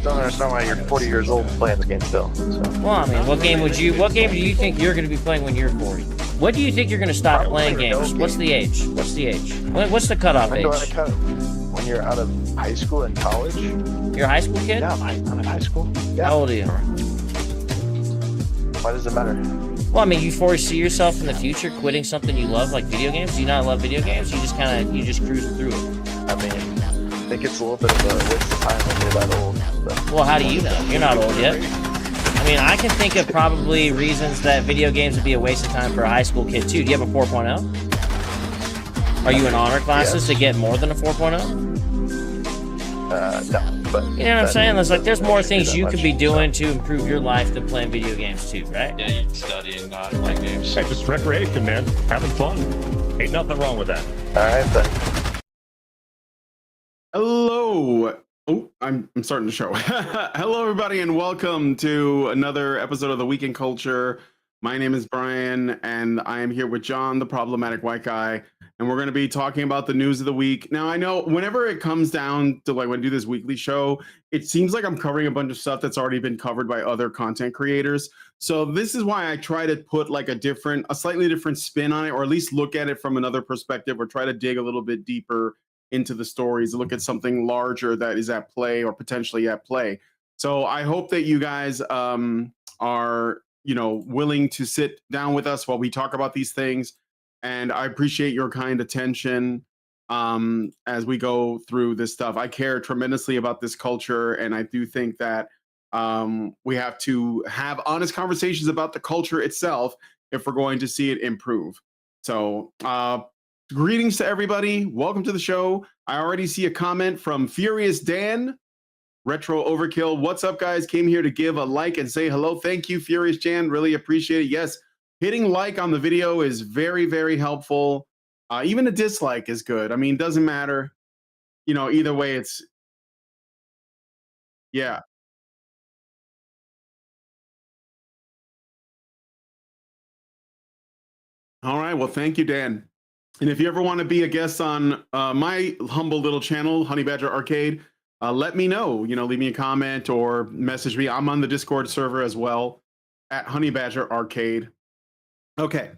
don't understand why you're 40 years old and playing the game still. So. Well, I mean, what game do you think you're going to be playing when you're 40? What do you think you're going to stop playing games? What's the age? What's the age? What's the cutoff age? When you're out of high school and college. You're a high school kid? Yeah, I'm in high school. Yeah. How old are you? Why does it matter? Well, I mean, you foresee yourself in the future quitting something you love, like video games? Do you not love video games? You just cruise through it. I mean, I think it's a little bit of a waste of time when you're that old. So. Well, how do you know? You're not old yet. I mean, I can think of probably reasons that video games would be a waste of time for a high school kid, too. Do you have a 4.0? Are you in honor classes to get more than a 4.0? No, but... You know what I'm saying? There's more things you could be doing to improve your life than playing video games, too, right? Yeah, you study and not play games. Hey, just recreation, man. Having fun. Ain't nothing wrong with that. All right, then. Hello. Oh, I'm starting the show. Hello, everybody, and welcome to another episode of the Week in Culture. My name is Brian, and I am here with John, the problematic white guy, and we're going to be talking about the news of the week. Now, I know whenever it comes down to when I do this weekly show, it seems like I'm covering a bunch of stuff that's already been covered by other content creators. So this is why I try to put a slightly different spin on it, or at least look at it from another perspective, or try to dig a little bit deeper into the stories, look at something larger that is at play or potentially at play. So I hope that you guys are willing to sit down with us while we talk about these things. And I appreciate your kind attention as we go through this stuff. I care tremendously about this culture, and I do think that we have to have honest conversations about the culture itself if we're going to see it improve. So greetings to everybody. Welcome to the show. I already see a comment from Furious Dan. Retro Overkill. What's up, guys? Came here to give a like and say hello. Thank you, Furious Jan. Really appreciate it. Yes, hitting like on the video is very, very helpful. Even a dislike is good. I mean, doesn't matter. Either way, it's... Yeah. All right. Well, thank you, Dan. And if you ever want to be a guest on my humble little channel, Honey Badger Arcade, let me know. Leave me a comment or message me. I'm on the Discord server as well at Honey Badger Arcade. Okay.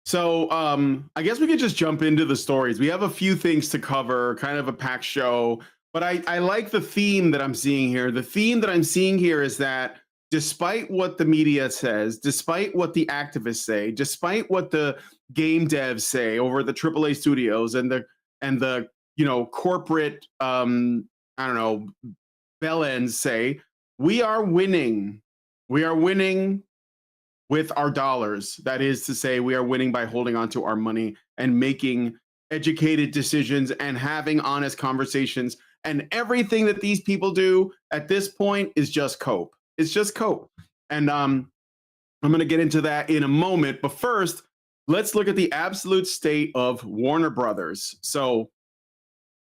So I guess we could just jump into the stories. We have a few things to cover, kind of a packed show, but I like the theme that I'm seeing here. The theme that I'm seeing here is that despite what the media says, despite what the activists say, despite what the game devs say over the AAA studios and the corporate bellends say, we are winning. We are winning with our dollars. That is to say, we are winning by holding on to our money and making educated decisions and having honest conversations. And everything that these people do at this point is just cope. It's just cope. And I'm going to get into that in a moment. But first, let's look at the absolute state of Warner Brothers. So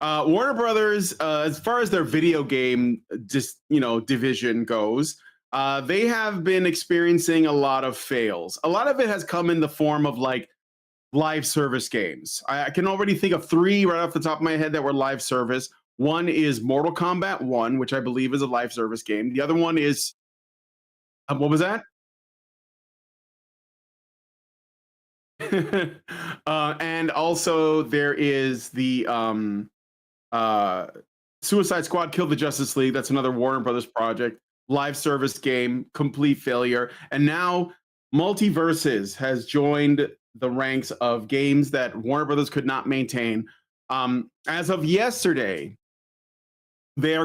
Warner Brothers, as far as their video game division goes, they have been experiencing a lot of fails. A lot of it has come in the form of live service games. I can already think of 3 right off the top of my head that were live service. One is Mortal Kombat 1, which I believe is a live service game. The other one is what was that? And also there is the Suicide Squad Kill the Justice League. That's another Warner Brothers project. Live service game, complete failure. And now Multiverses has joined the ranks of games that Warner Brothers could not maintain. As of yesterday, Warner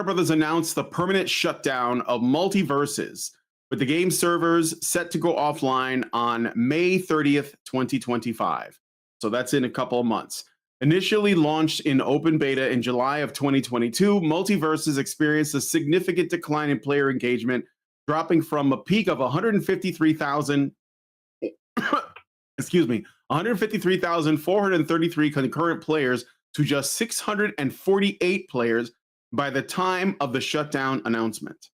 Brothers announced the permanent shutdown of Multiverses, with the game servers set to go offline on May 30th, 2025. So that's in a couple of months. Initially launched in open beta in July of 2022, Multiverses experienced a significant decline in player engagement, dropping from a peak of 153,000 153,433 concurrent players to just 648 players by the time of the shutdown announcement.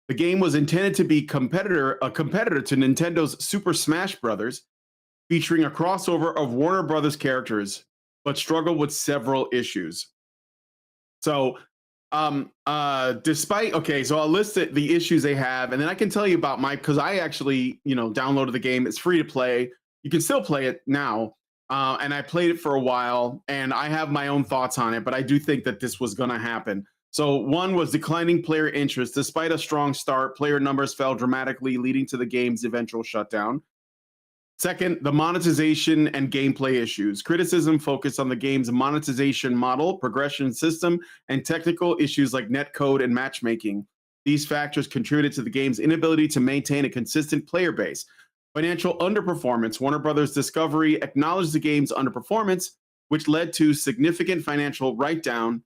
The game was intended to be a competitor to Nintendo's Super Smash Bros., featuring a crossover of Warner Brothers characters, but struggled with several issues. So Despite so I'll list the issues they have, and then I can tell you about because I actually downloaded the game. It's free to play. You can still play it now, and I played it for a while, and I have my own thoughts on it. But I do think that this was going to happen. So one was declining player interest. Despite a strong start, player numbers fell dramatically, leading to the game's eventual shutdown. Second, the monetization and gameplay issues. Criticism focused on the game's monetization model, progression system, and technical issues like netcode and matchmaking. These factors contributed to the game's inability to maintain a consistent player base. Financial underperformance. Warner Brothers Discovery acknowledged the game's underperformance, which led to significant financial write-down,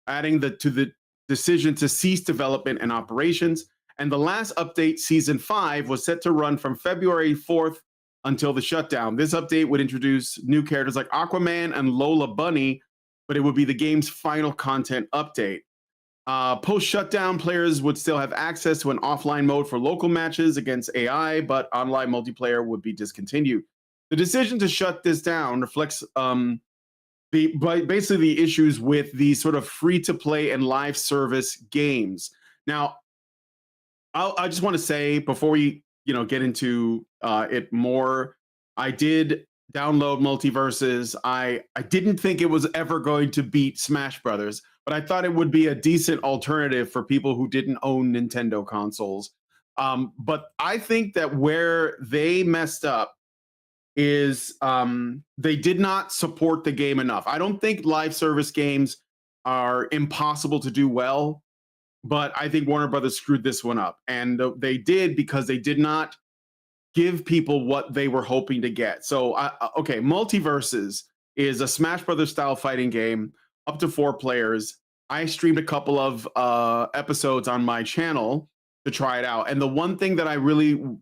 adding to the decision to cease development and operations. And the last update, Season 5, was set to run from February 4th until the shutdown. This update would introduce new characters like Aquaman and Lola Bunny, but it would be the game's final content update. Post-shutdown, players would still have access to an offline mode for local matches against AI, but online multiplayer would be discontinued. The decision to shut this down reflects basically the issues with these sort of free-to-play and live service games. Now, I just want to say before we get into it more, I did download Multiverses. I didn't think it was ever going to beat Smash Brothers, but I thought it would be a decent alternative for people who didn't own Nintendo consoles. But I think that where they messed up is they did not support the game enough. I don't think live service games are impossible to do well, but I think Warner Brothers screwed this one up. And they did because they did not give people what they were hoping to get. So, Multiverses is a Smash Brothers style fighting game, up to 4 players. I streamed a couple of episodes on my channel to try it out. And the one thing that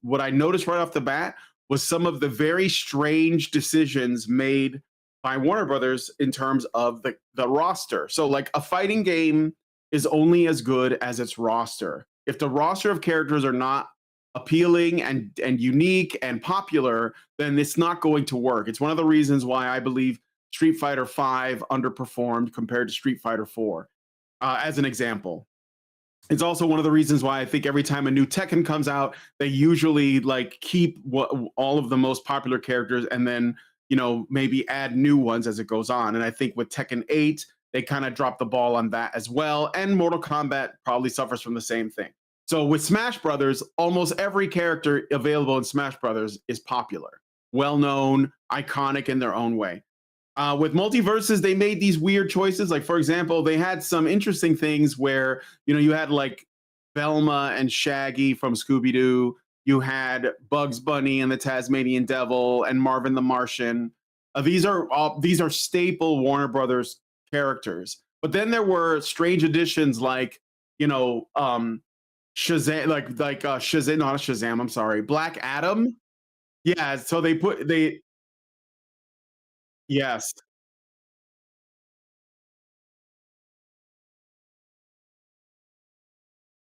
what I noticed right off the bat was some of the very strange decisions made by Warner Brothers in terms of the roster. So like a fighting game is only as good as its roster. If the roster of characters are not appealing and unique and popular, then it's not going to work. It's one of the reasons why I believe Street Fighter V underperformed compared to Street Fighter 4, as an example. It's also one of the reasons why I think every time a new Tekken comes out, they usually keep all of the most popular characters and then maybe add new ones as it goes on. And I think with Tekken 8, they kind of dropped the ball on that as well. And Mortal Kombat probably suffers from the same thing. So with Smash Brothers, almost every character available in Smash Brothers is popular, well-known, iconic in their own way. With Multiverses, they made these weird choices. Like, for example, they had some interesting things where, you had like Velma and Shaggy from Scooby-Doo. You had Bugs Bunny and the Tasmanian Devil and Marvin the Martian. These are staple Warner Brothers characters. But then there were strange additions like, Shazam, Shazam, not Shazam, I'm sorry, Black Adam. Yeah, so yes.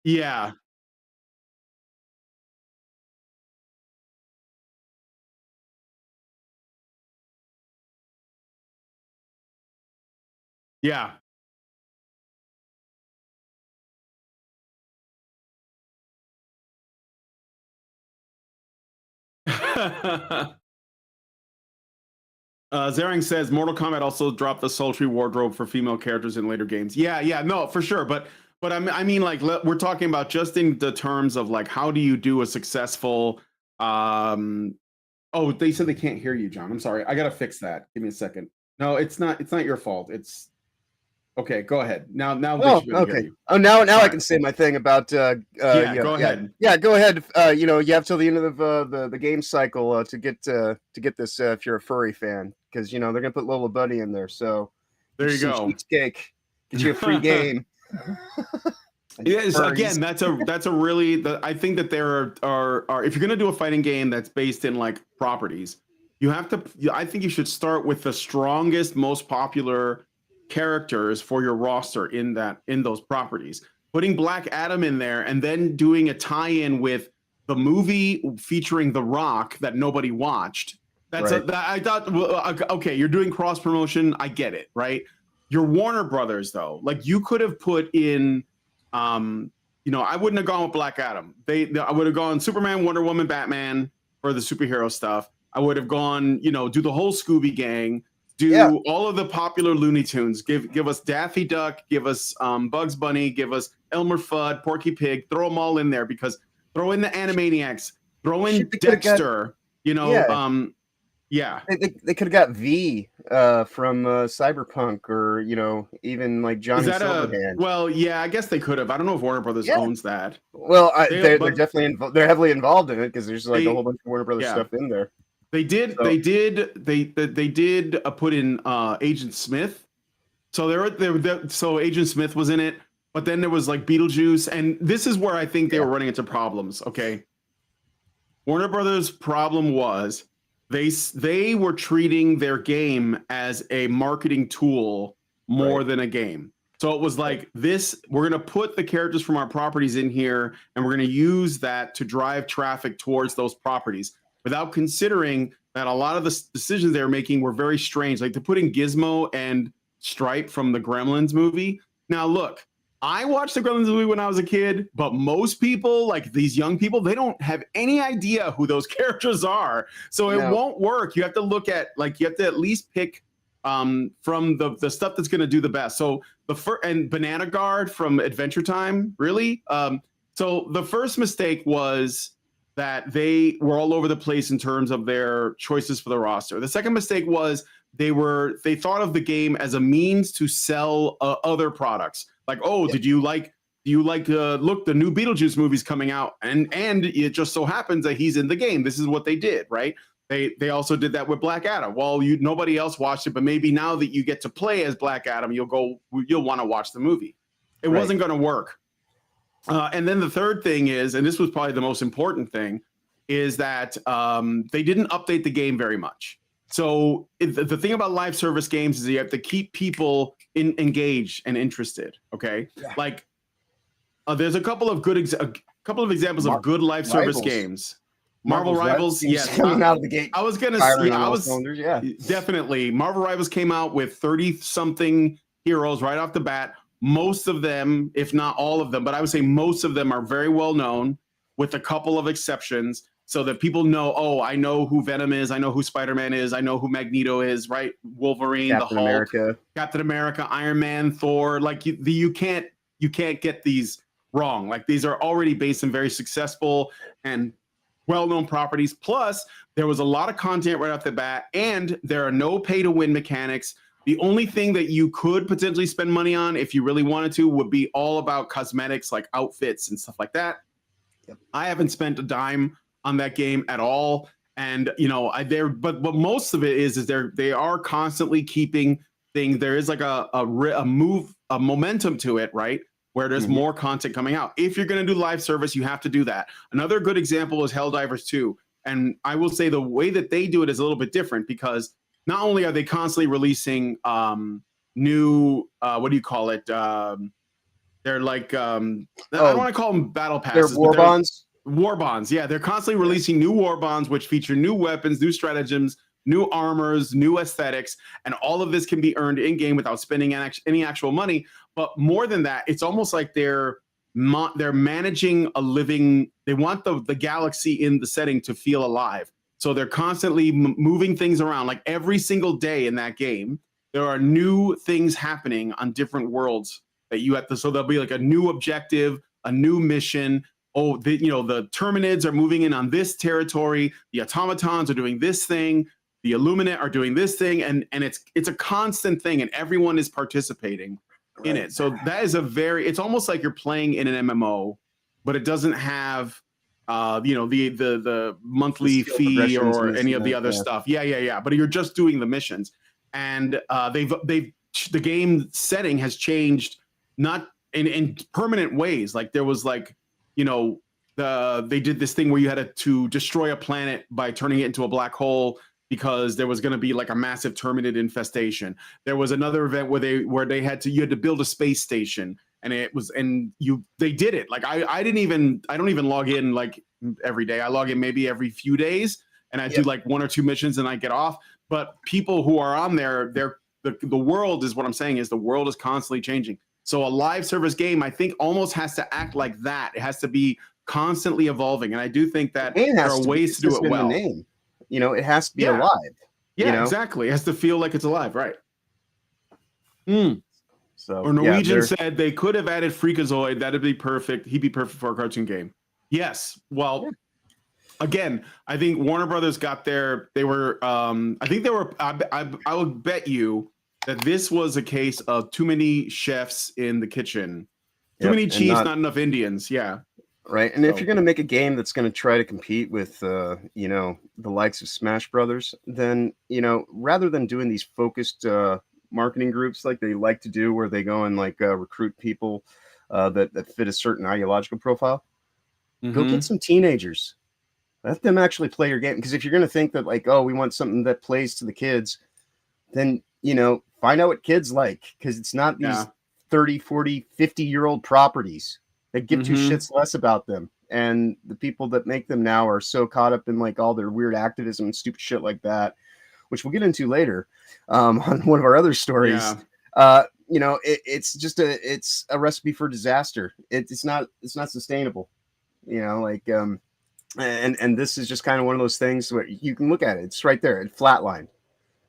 Yeah. Yeah. Zering says Mortal Kombat also dropped the sultry wardrobe for female characters in later games. Yeah, no, for sure. But I mean, like, we're talking about just in the terms of like, how do you do a successful? Oh, they said they can't hear you, John. I'm sorry. I gotta fix that. Give me a second. No, it's not. It's not your fault. It's okay. Go ahead. Now. Oh, okay. Oh, now I can say my thing about. Go ahead. Yeah, go ahead. You have till the end of the game cycle to get this if you're a furry fan, because they're gonna put Lola Bunny in there. So there you go. Cheesecake. Get you a free game. Yes, again, that's a really. I think that there are if you're gonna do a fighting game that's based in like properties, you have to. I think you should start with the strongest, most popular characters for your roster in those properties. Putting Black Adam in there and then doing a tie-in with the movie featuring The Rock that nobody watched. I thought, okay, you're doing cross promotion. I get it, right? Your Warner Brothers, though, like you could have put in, you know, I wouldn't have gone with Black Adam. I would have gone Superman, Wonder Woman, Batman for the superhero stuff. I would have gone, you know, do the whole Scooby Gang, do all of the popular Looney Tunes. Give us Daffy Duck, give us Bugs Bunny, give us Elmer Fudd, Porky Pig. Throw them all in there because throw in the Animaniacs, throw in Dexter. You know, yeah. They could have got V from Cyberpunk, or you know, even like Johnny Silverhand. Well, yeah, I guess they could have. I don't know if Warner Brothers owns that. Well, they're definitely they're heavily involved in it because there's like a whole bunch of Warner Brothers stuff in there. They did put in Agent Smith. So so Agent Smith was in it, but then there was like Beetlejuice, and this is where I think they were running into problems. Okay, Warner Brothers' problem was they were treating their game as a marketing tool more than a game. So it was like this, we're going to put the characters from our properties in here, and we're going to use that to drive traffic towards those properties without considering that a lot of the decisions they were making were very strange. Like to put in Gizmo and Stripe from the Gremlins movie. Now, look, I watched the Gremlins movie when I was a kid, but most people, like these young people, they don't have any idea who those characters are. So it won't work. You have to look at, like, you have to at least pick from the stuff that's going to do the best. So and Banana Guard from Adventure Time, really? So the first mistake was that they were all over the place in terms of their choices for the roster. The second mistake was they thought of the game as a means to sell other products. Like, oh, do you like look, the new Beetlejuice movie's coming out, and it just so happens that he's in the game. This is what they did, right? They also did that with Black Adam. Well, nobody else watched it, but maybe now that you get to play as Black Adam, you'll want to watch the movie. It wasn't going to work. And then the third thing is, and this was probably the most important thing, is that they didn't update the game very much. So the thing about live service games is you have to keep people engaged and interested. Okay, like there's a couple of examples of good live service games. Marvel Rivals, yes, coming out of the gate. I was gonna say, definitely. Marvel Rivals came out with 30-something heroes right off the bat. Most of them, if not all of them, but I would say most of them are very well known, with a couple of exceptions, so that people know, oh, I know who Venom is, I know who Spider-Man is, I know who Magneto is, right? Wolverine, the Hulk, Captain America, Iron Man, Thor. Like you can't get these wrong. Like these are already based in very successful and well-known properties. Plus, there was a lot of content right off the bat, and there are no pay-to-win mechanics. The only thing that you could potentially spend money on, if you really wanted to, would be all about cosmetics, like outfits and stuff like that. I haven't spent a dime on that game at all, and you know, but most of it is they are constantly keeping things. There is like a momentum to it, right? Where there's more content coming out. If you're going to do live service, you have to do that. Another good example is Helldivers 2, and I will say the way that they do it is a little bit different, because not only are they constantly releasing new what do you call it? They're like I don't want to call them battle passes. They're war bonds. War bonds, yeah. They're constantly releasing new war bonds, which feature new weapons, new stratagems, new armors, new aesthetics, and all of this can be earned in game without spending any actual money. But more than that, it's almost like they're managing a living. They want the galaxy in the setting to feel alive, so they're constantly moving things around. Like every single day in that game, there are new things happening on different worlds that you have to. So there'll be like a new objective, a new mission. Oh, the Terminids are moving in on this territory. The automatons are doing this thing. The Illuminate are doing this thing, and it's a constant thing, and everyone is participating in it. So that is it's almost like you're playing in an MMO, but it doesn't have the monthly fee or any of the other stuff. Yeah. But you're just doing the missions, and the game setting has changed, not in permanent ways. Like there was like, they did this thing where you had to destroy a planet by turning it into a black hole, because there was going to be like a massive Terminid infestation. There was another event where you had to build a space station, and they did it. Like I don't even log in like every day. I log in maybe every few days, and I do like one or two missions and I get off. But people who are on there, the world is what I'm saying is the world is constantly changing. So a live service game, I think, almost has to act like that. It has to be constantly evolving, and I do think that It there has are to be ways to do it consistent in well. the name. It has to be Yeah. alive. Yeah, exactly. It has to feel like it's alive, right? Mm. So Or Norwegian said they could have added Freakazoid. That'd be perfect. He'd be perfect for a cartoon game. Yes. Well, again, I think Warner Brothers got there. They were, I think they were, I would bet you that this was a case of too many chefs in the kitchen. Too many cheese, not enough Indians. Yeah. Right. And if you're going to make a game that's going to try to compete with, the likes of Smash Brothers, then, rather than doing these focused marketing groups like they like to do, where they go and recruit people that fit a certain ideological profile, go get some teenagers. Let them actually play your game. Because if you're going to think that we want something that plays to the kids, then, find out what kids like. Because it's not these 30, 40, 50-year-old properties that give two shits less about them. And the people that make them now are so caught up in all their weird activism and stupid shit like that, which we'll get into later on one of our other stories. It's just it's a recipe for disaster. It's not sustainable, and this is just kind of one of those things where you can look at it. It's right there. It flatlined,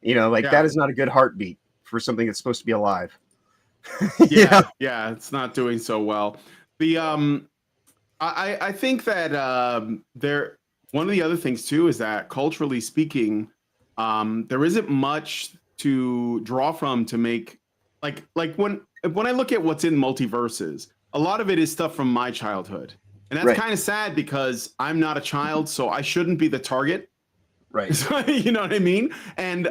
that is not a good heartbeat for something that's supposed to be alive. Yeah, it's not doing so well. The I think that one of the other things too is that culturally speaking, there isn't much to draw from to make like when I look at what's in multiverses, a lot of it is stuff from my childhood, and that's kind of sad because I'm not a child, so I shouldn't be the target, right? You know what I mean? And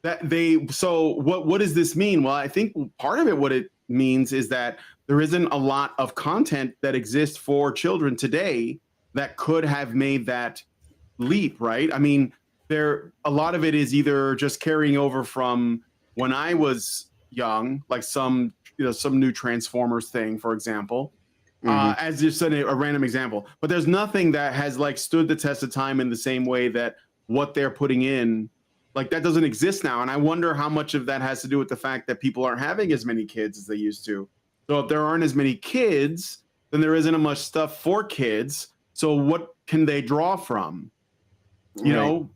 what does this mean? Well, I think part of it, what it means is that there isn't a lot of content that exists for children today that could have made that leap, right? I mean, a lot of it is either just carrying over from when I was young, like some new Transformers thing, for example, as just a random example. But there's nothing that has stood the test of time in the same way that what they're putting in, that doesn't exist now. And I wonder how much of that has to do with the fact that people aren't having as many kids as they used to. So if there aren't as many kids, then there isn't as much stuff for kids. So what can they draw from? You know?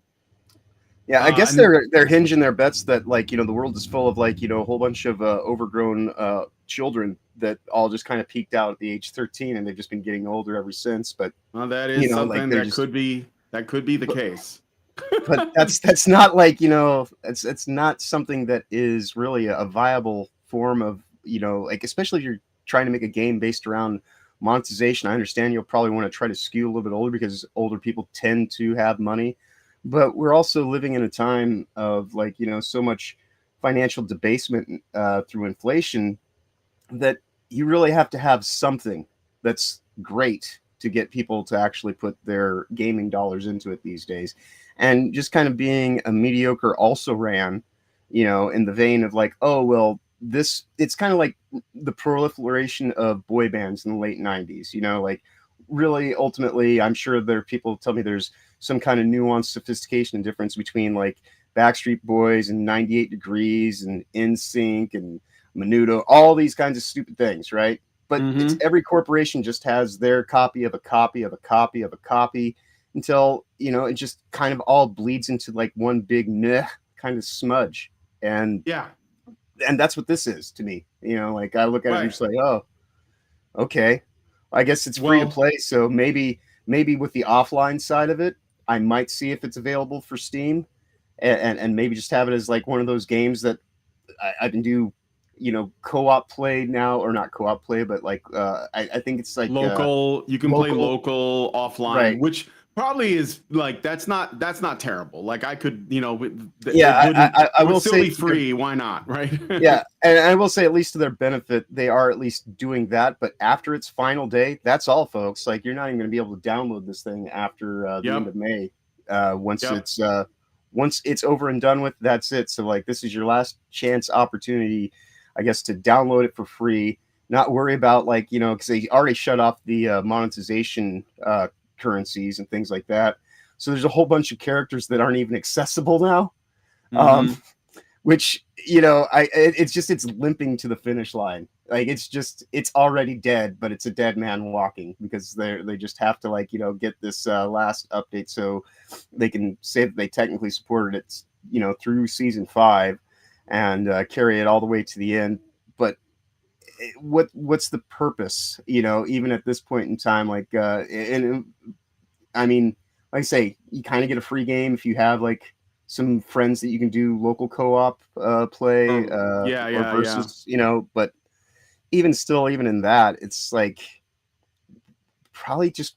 Yeah, I guess they're hinging their bets that the world is full of a whole bunch of overgrown children that all just kind of peaked out at the age 13, and they've just been getting older ever since. But that is something that could be the case. But that's not it's not something that is really a viable form of especially if you're trying to make a game based around monetization. I understand you'll probably want to try to skew a little bit older because older people tend to have money, but we're also living in a time of so much financial debasement through inflation that you really have to have something that's great to get people to actually put their gaming dollars into it these days. And just kind of being a mediocre also ran, in the vein of it's kind of like the proliferation of boy bands in the late 90s, really ultimately, I'm sure there are people tell me there's some kind of nuanced sophistication and difference between Backstreet Boys and 98 Degrees and NSYNC and Menudo, all these kinds of stupid things, right? But it's, every corporation just has their copy of a copy of a copy of a copy until, it just kind of all bleeds into one big meh kind of smudge. And that's what this is to me. I look at it and just oh, okay. I guess it's free to play. So maybe with the offline side of it, I might see if it's available for Steam and maybe just have it as one of those games that I can do, co-op play now, or not co-op play, but I think it's local. You can play local offline, right, which probably is that's not terrible. I could, I will still say be free. Why not, right? Yeah, and I will say, at least to their benefit, they are at least doing that. But after its final day, that's all, folks. You're not even going to be able to download this thing after the end of May. Once it's over and done with, that's it. So this is your last chance opportunity, I guess, to download it for free. Not worry about because they already shut off the monetization currencies and things like that. So there's a whole bunch of characters that aren't even accessible now. which it's limping to the finish line. Like it's already dead, but it's a dead man walking because they just have to get this last update so they can say that they technically supported it through season 5 and carry it all the way to the end. But what's the purpose? Even at this point in time, and I mean, like I say, you kind of get a free game if you have some friends that you can do local co-op play or versus, but even in that, it's probably just,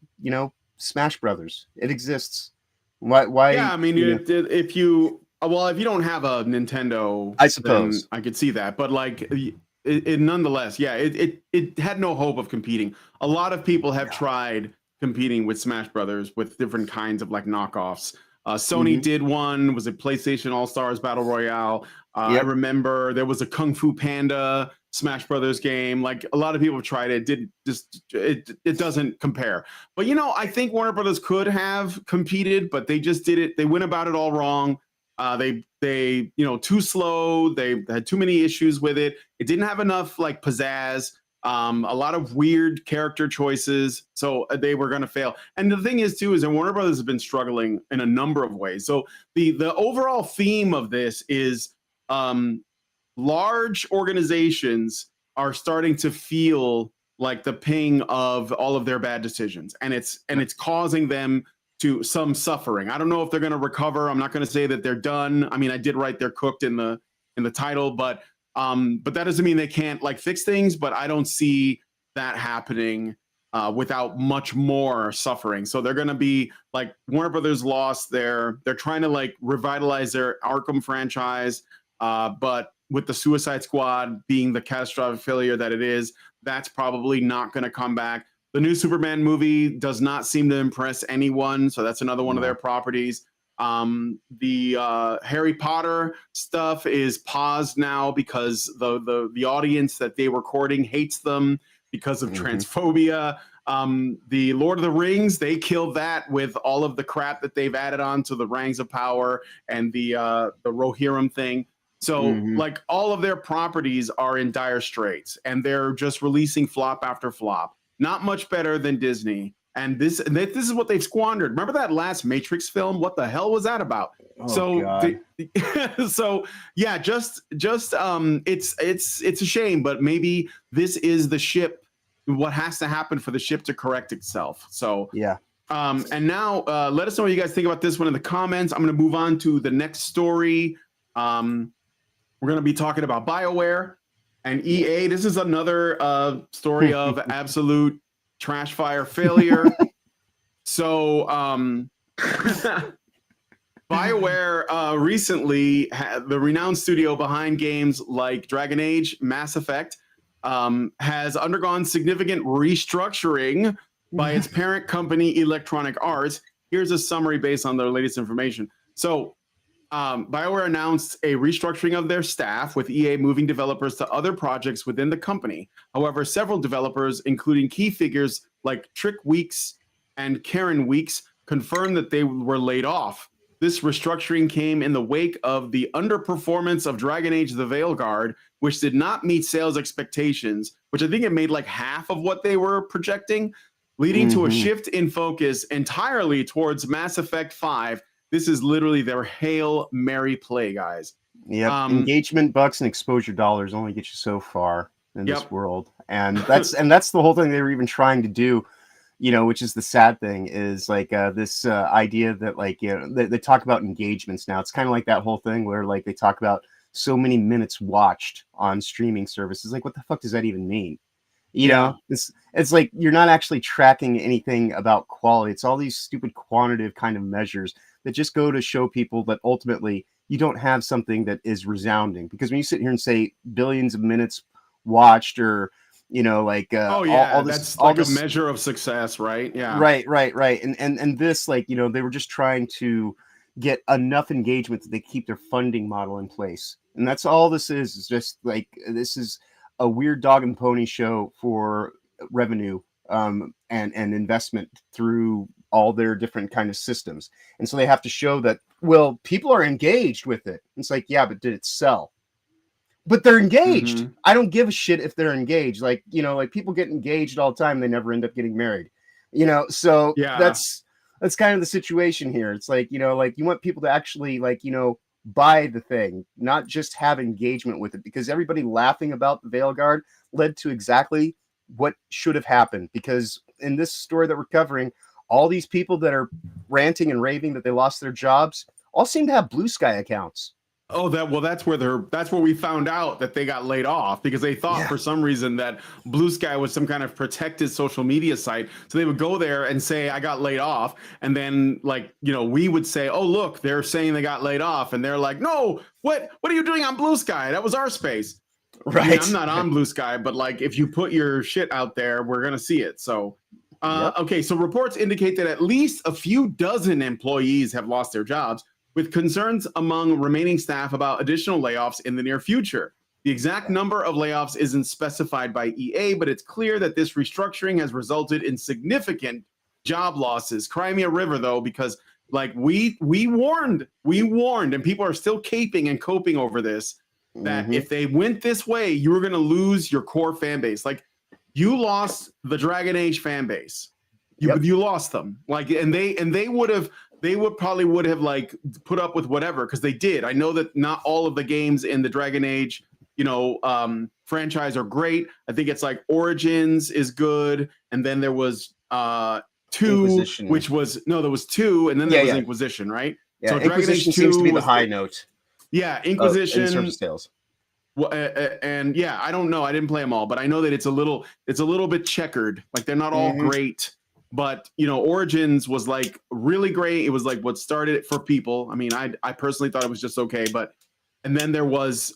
Smash Brothers. It exists. Why? Yeah, I mean, if you don't have a Nintendo, I suppose I could see that, but it nonetheless, yeah, it had no hope of competing. A lot of people have tried competing with Smash Brothers with different kinds of knockoffs. Sony did one. Was it PlayStation All Stars Battle Royale? I remember there was a Kung Fu Panda Smash Brothers game. A lot of people have tried it. It doesn't compare. But I think Warner Brothers could have competed, but they just did it. They went about it all wrong. They too slow. They had too many issues with it. It didn't have enough pizzazz. A lot of weird character choices, so they were going to fail. And the thing is too is that Warner Brothers has been struggling in a number of ways. So the overall theme of this is large organizations are starting to feel like the ping of all of their bad decisions, and it's causing them to some suffering. I don't know if they're going to recover. I'm not going to say that they're done. I mean, I did write they're cooked in the title, but that doesn't mean they can't fix things. But I don't see that happening without much more suffering. So they're going to be Warner Brothers lost they're trying to revitalize their Arkham franchise, but with the Suicide Squad being the catastrophic failure that it is, that's probably not going to come back. The new Superman movie does not seem to impress anyone, so that's another one of their properties. The Harry Potter stuff is paused now because the audience that they were courting hates them because of transphobia. The Lord of the Rings, they killed that with all of the crap that they've added on to the Rings of Power and the Rohirrim thing. So all of their properties are in dire straits, and they're just releasing flop after flop. Not much better than Disney. And this is what they've squandered. Remember that last Matrix film? What the hell was that about? God. So yeah, just it's a shame, but maybe this is the ship. What has to happen for the ship to correct itself? So yeah. And now let us know what you guys think about this one in the comments. I'm going to move on to the next story. We're going to be talking about Bioware and EA. This is another story of absolute trash fire failure. So Bioware recently had the renowned studio behind games like Dragon Age, Mass Effect, has undergone significant restructuring by its parent company, Electronic Arts. Here's a summary based on their latest information. So Bioware announced a restructuring of their staff, with EA moving developers to other projects within the company. However, several developers, including key figures like Trick Weeks and Karen Weeks, confirmed that they were laid off. This restructuring came in the wake of the underperformance of Dragon Age The Veilguard, which did not meet sales expectations, which I think it made half of what they were projecting, leading to a shift in focus entirely towards Mass Effect 5. This is literally their Hail Mary play, guys. Yeah, engagement bucks and exposure dollars only get you so far in this world, and that's the whole thing they were even trying to do. Which is the sad thing is this idea that they talk about engagements now. It's kind of like that whole thing where they talk about so many minutes watched on streaming services. What the fuck does that even mean? It's you're not actually tracking anything about quality. It's all these stupid quantitative kind of measures that just go to show people that ultimately you don't have something that is resounding. Because when you sit here and say billions of minutes watched, or all this, that's a measure of success, right? Yeah, right. And this, they were just trying to get enough engagement that they keep their funding model in place, and that's all this is just this is a weird dog and pony show for revenue and investment through all their different kind of systems. And so they have to show that, well, people are engaged with it. It's like, yeah, but did it sell? But they're engaged. Mhm. I don't give a shit if they're engaged. Like, you know, like people get engaged all the time. They never end up getting married, you know? So Yeah. that's kind of the situation here. It's like, you know, like you want people to actually like, you know, buy the thing, not just have engagement with it, because everybody laughing about the Veilguard led to exactly what should have happened. Because in this story that we're covering, all these people that are ranting and raving that they lost their jobs all seem to have Blue Sky accounts. Oh, that's where we found out that they got laid off, because they thought for some reason that Blue Sky was some kind of protected social media site. So they would go there and say, I got laid off. And then, like, you know, we would say, oh, look, they're saying they got laid off. And they're like, no, what are you doing on Blue Sky? That was our space. Right. I mean, I'm not on Blue Sky, but like, if you put your shit out there, we're going to see it. So, okay. So reports indicate that at least a few dozen employees have lost their jobs, with concerns among remaining staff about additional layoffs in the near future. The exact number of layoffs isn't specified by EA, but it's clear that this restructuring has resulted in significant job losses. Cry me a river, though, because like we warned, and people are still caping and coping over this, that if they went this way, you were going to lose your core fan base. Like, you lost the Dragon Age fan base. You lost them. Like, and they would probably have like put up with whatever, because they did. I know that not all of the games in the Dragon Age, you know, franchise are great. I think it's like Origins is good, and then there was 2, which was there was 2, and then there was Inquisition, right? Yeah, so Inquisition seems to be the high note. Yeah, Inquisition. In terms of sales. Well, and yeah, I don't know. I didn't play them all, but I know that it's a little bit checkered. Like, they're not all great. But, you know, Origins was like really great. It was like what started it for people. I mean, I personally thought it was just okay. But, and then there was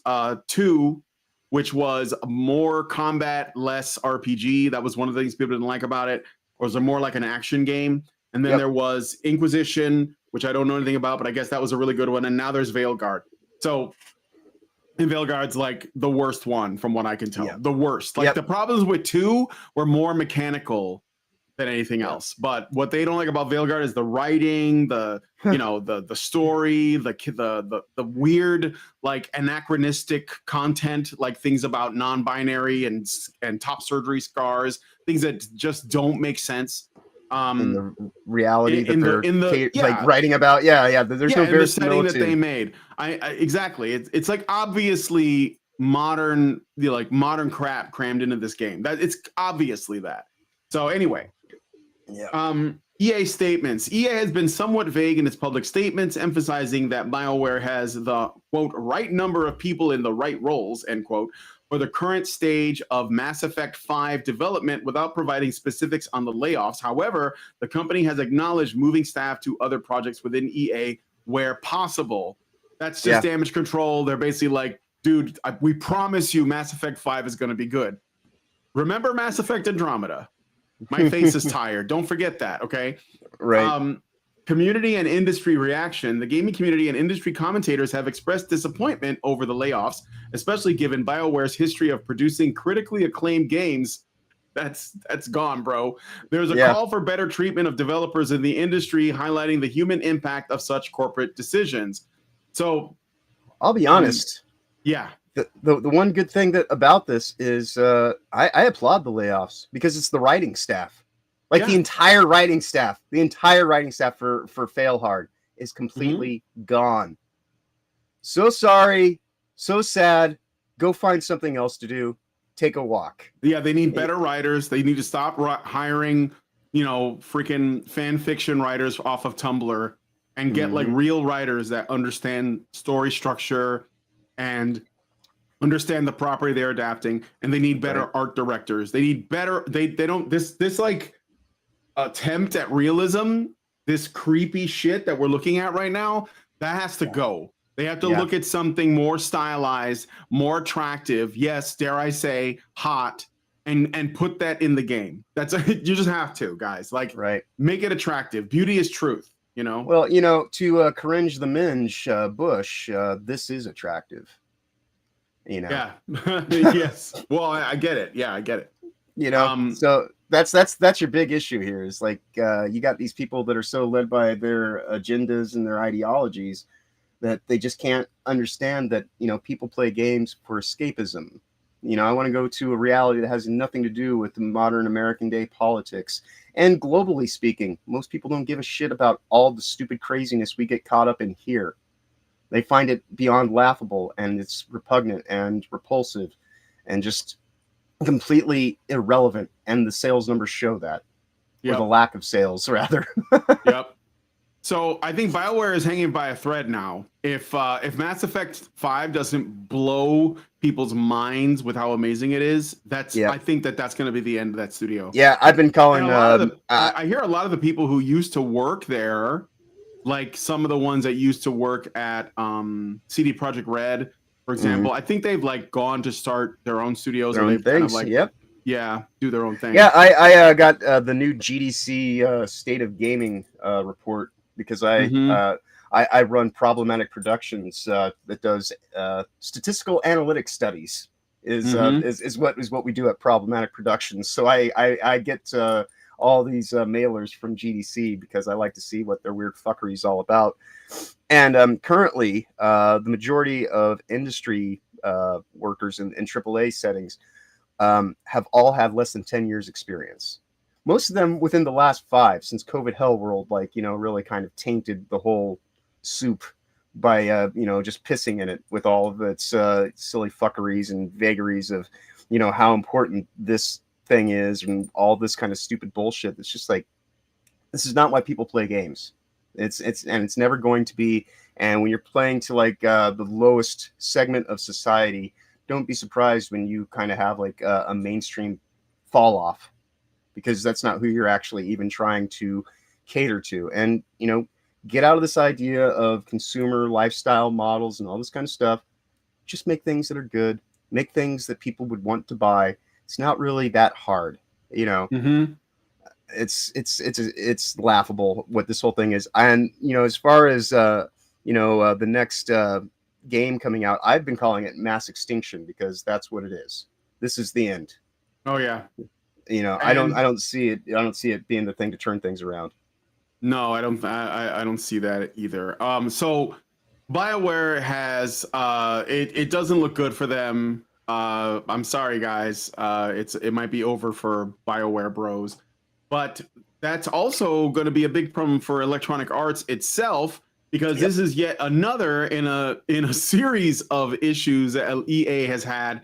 2, which was more combat, less RPG. That was one of the things people didn't like about it. Or was it more like an action game? And then there was Inquisition, which I don't know anything about, but I guess that was a really good one. And now there's Veilguard. So, and Veilguard's like the worst one from what I can tell. The worst. Like, the problems with 2 were more mechanical than anything else. But what they don't like about Veilguard is the writing, you know, the story, the weird, like, anachronistic content, like things about non-binary and top surgery scars, things that just don't make sense. In the reality that they're like writing about. There's no the setting that they made. Exactly. It's like obviously modern, you know, like modern crap crammed into this game. That it's obviously that. So anyway, EA statements. EA has been somewhat vague in its public statements, emphasizing that Bioware has the, quote, right number of people in the right roles, end quote, for the current stage of Mass Effect 5 development, without providing specifics on the layoffs. However, the company has acknowledged moving staff to other projects within EA where possible. That's just damage control. They're basically like, dude, we promise you Mass Effect 5 is going to be good. Remember Mass Effect Andromeda? My face is tired. Don't forget that, okay? Right. Community and industry reaction. The gaming community and industry commentators have expressed disappointment over the layoffs, especially given BioWare's history of producing critically acclaimed games. That's gone, bro. There's a call for better treatment of developers in the industry, highlighting the human impact of such corporate decisions. So, I'll be honest. The one good thing about this is I applaud the layoffs, because it's the writing staff. Like the entire writing staff for Fail Hard is completely gone. So sorry, so sad. Go find something else to do. Take a walk. Yeah, they need better writers. They need to stop hiring, you know, freaking fan fiction writers off of Tumblr, and get like real writers that understand story structure and understand the property they're adapting. And they need better art directors. They need better. They don't this like attempt at realism, this creepy shit that we're looking at right now, that has to go. They have to look at something more stylized, more attractive, yes, dare I say, hot, and put that in the game. That's you just have to, guys. Like, make it attractive. Beauty is truth, you know? Well, you know, to cringe the minge Bush, this is attractive. You know? Yeah. Yes. Well, I get it. Yeah, I get it. You know, so that's your big issue here. Is like you got these people that are so led by their agendas and their ideologies that they just can't understand that, you know, people play games for escapism. You know, I want to go to a reality that has nothing to do with the modern American day politics. And globally speaking, most people don't give a shit about all the stupid craziness we get caught up in here. They find it beyond laughable, and it's repugnant and repulsive and just completely irrelevant. And the sales numbers show that. Or the lack of sales, rather. Yep. So I think BioWare is hanging by a thread now. If Mass Effect 5 doesn't blow people's minds with how amazing it is, I think that's going to be the end of that studio. Yeah, I've been calling. I hear a lot of the people who used to work there, like some of the ones that used to work at CD Projekt Red, for example. I think they've like gone to start their own studios. Their own things. Kind of like, do their own thing. Yeah, I got the new GDC State of Gaming report. Because I run Problematic Productions that does statistical analytic studies is what we do at Problematic Productions. So I get all these mailers from GDC because I like to see what their weird fuckery is all about. And currently, the majority of industry workers in AAA settings have all had less than 10 years experience. Most of them within the last 5, since COVID Hell World, like, you know, really kind of tainted the whole soup by, you know, just pissing in it with all of its silly fuckeries and vagaries of, you know, how important this thing is and all this kind of stupid bullshit. It's just like, this is not why people play games. It's never going to be. And when you're playing to like the lowest segment of society, don't be surprised when you kind of have like a mainstream fall off. Because that's not who you're actually even trying to cater to. And, you know, get out of this idea of consumer lifestyle models and all this kind of stuff. Just make things that are good. Make things that people would want to buy. It's not really that hard, you know. It's laughable what this whole thing is. And, you know, as far as the next game coming out, I've been calling it Mass Extinction because that's what it is. This is the end. Oh yeah. You know, I don't see it being the thing to turn things around. No, I don't see that either. So BioWare has it doesn't look good for them. I'm sorry guys. It might be over for BioWare bros. But that's also going to be a big problem for Electronic Arts itself, because this is yet another in a series of issues that EA has had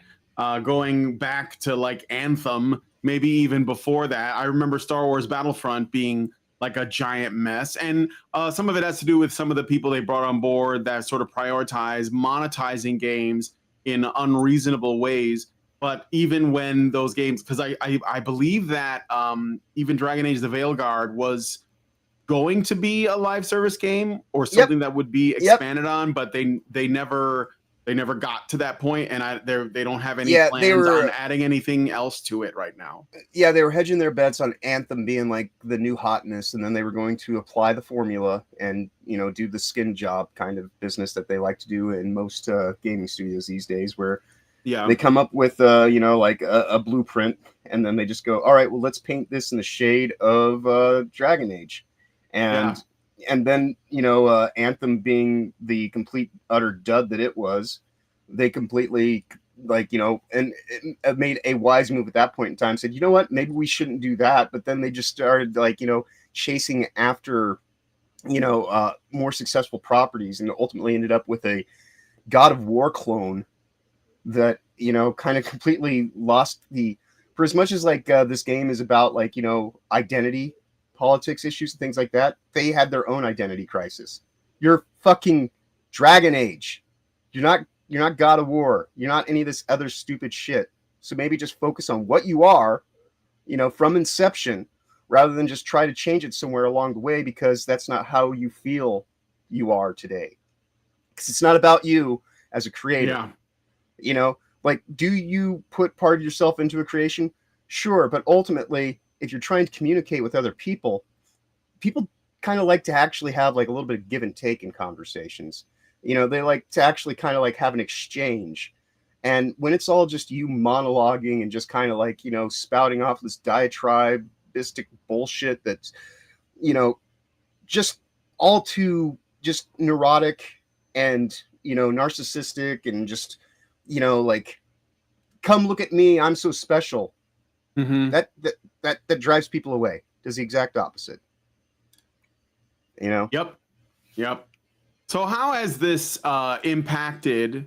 going back to like Anthem. Maybe even before that. I remember Star Wars Battlefront being like a giant mess. And some of it has to do with some of the people they brought on board that sort of prioritize monetizing games in unreasonable ways. But even when those games, because I believe that even Dragon Age the Veilguard was going to be a live service game or something that would be expanded on, but they never got to that point, and they don't have any plans on adding anything else to it right now. Yeah, they were hedging their bets on Anthem being like the new hotness, and then they were going to apply the formula and, you know, do the skin job kind of business that they like to do in most gaming studios these days, where they come up with you know, like a blueprint, and then they just go, all right, well, let's paint this in the shade of Dragon Age, and then, you know, Anthem being the complete utter dud that it was, they completely, like, you know, and made a wise move at that point in time, said, you know what, maybe we shouldn't do that. But then they just started, like, you know, chasing after, you know, more successful properties, and ultimately ended up with a God of War clone that, you know, kind of completely lost for as much as like this game is about, like, you know, identity politics issues and things like that, they had their own identity crisis. You're fucking Dragon Age. You're not God of War. You're not any of this other stupid shit. So maybe just focus on what you are, you know, from inception, rather than just try to change it somewhere along the way, because that's not how you feel you are today. Because it's not about you as a creator. Yeah. You know, like, do you put part of yourself into a creation? Sure, but ultimately, if you're trying to communicate with other people kind of like to actually have like a little bit of give and take in conversations. You know, they like to actually kind of like have an exchange. And when it's all just you monologuing and just kind of like, you know, spouting off this diatribistic bullshit that's, you know, just all too just neurotic and, you know, narcissistic and just, you know, like, come look at me, I'm so special. Mm-hmm. That drives people away. Does the exact opposite. You know? Yep. So how has this impacted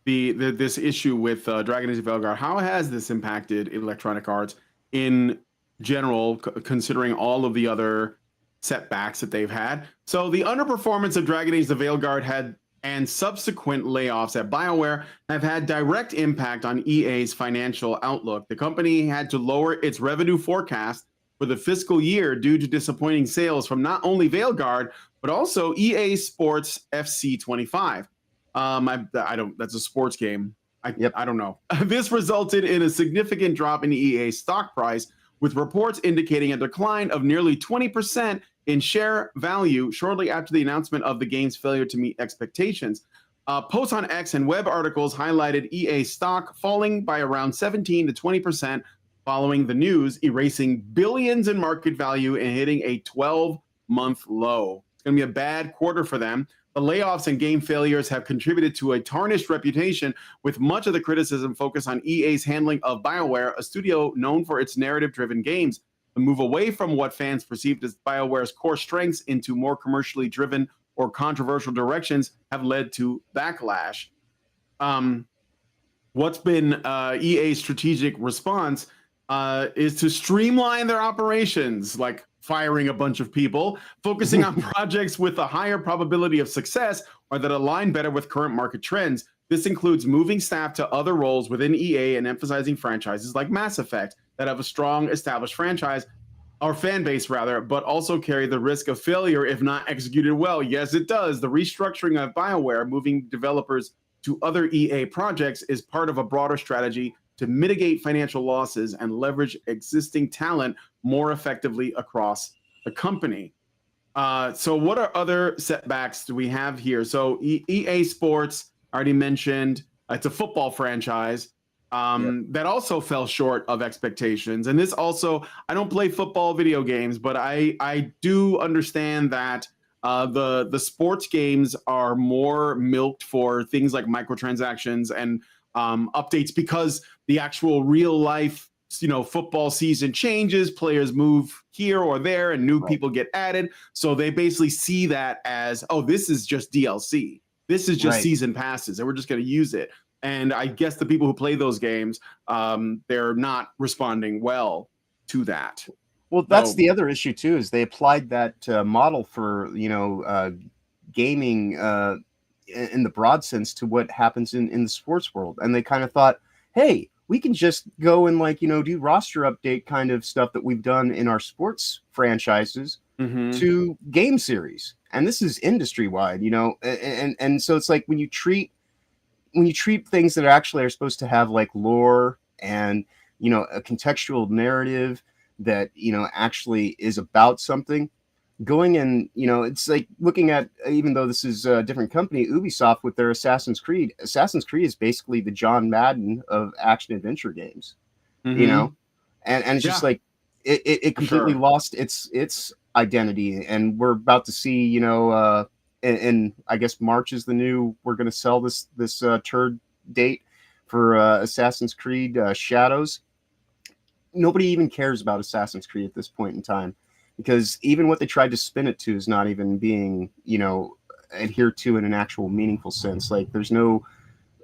this issue with Dragon Age of Veilguard? How has this impacted Electronic Arts in general, considering all of the other setbacks that they've had? So the underperformance of Dragon Age: The Veilguard and subsequent layoffs at Bioware have had direct impact on EA's financial outlook. The company had to lower its revenue forecast for the fiscal year due to disappointing sales from not only Veilguard, but also EA Sports FC 25. I don't. That's a sports game. I don't know. This resulted in a significant drop in EA stock price, with reports indicating a decline of nearly 20% in share value shortly after the announcement of the game's failure to meet expectations. Posts on X and web articles highlighted EA stock falling by around 17 to 20% following the news, erasing billions in market value and hitting a 12-month low. It's going to be a bad quarter for them. The layoffs and game failures have contributed to a tarnished reputation, with much of the criticism focused on EA's handling of Bioware, a studio known for its narrative-driven games. The move away from what fans perceived as Bioware's core strengths into more commercially driven or controversial directions have led to backlash. What's been EA's strategic response is to streamline their operations, like firing a bunch of people, focusing on projects with a higher probability of success or that align better with current market trends. This includes moving staff to other roles within EA and emphasizing franchises like Mass Effect that have a strong established franchise or fan base rather, but also carry the risk of failure if not executed well. Yes, it does. The restructuring of Bioware, moving developers to other EA projects, is part of a broader strategy to mitigate financial losses and leverage existing talent more effectively across the company. So what are other setbacks do we have here? So EA Sports, I already mentioned, it's a football franchise that also fell short of expectations. And this also, I don't play football video games, but I do understand that the sports games are more milked for things like microtransactions and updates, because the actual real life, football season changes, players move here or there, and new people get added. So they basically see that as, oh, this is just DLC. This is just season passes, and we're just going to use it. And I guess the people who play those games, they're not responding well to that. Well, that's the other issue too, is they applied that model for, gaming in the broad sense to what happens in the sports world. And they kind of thought, hey, we can just go and do roster update kind of stuff that we've done in our sports franchises to game series. And this is industry wide, and so it's like when you treat things that actually are supposed to have like lore and, a contextual narrative that, actually is about something, going in, it's like looking at, even though this is a different company, Ubisoft with their Assassin's Creed. Assassin's Creed is basically the John Madden of action adventure games, and it's just like it completely lost its identity. And we're about to see, and I guess March is the new, we're going to sell this turd date for Assassin's Creed Shadows. Nobody even cares about Assassin's Creed at this point in time, because even what they tried to spin it to is not even being, adhered to in an actual meaningful sense. Like there's no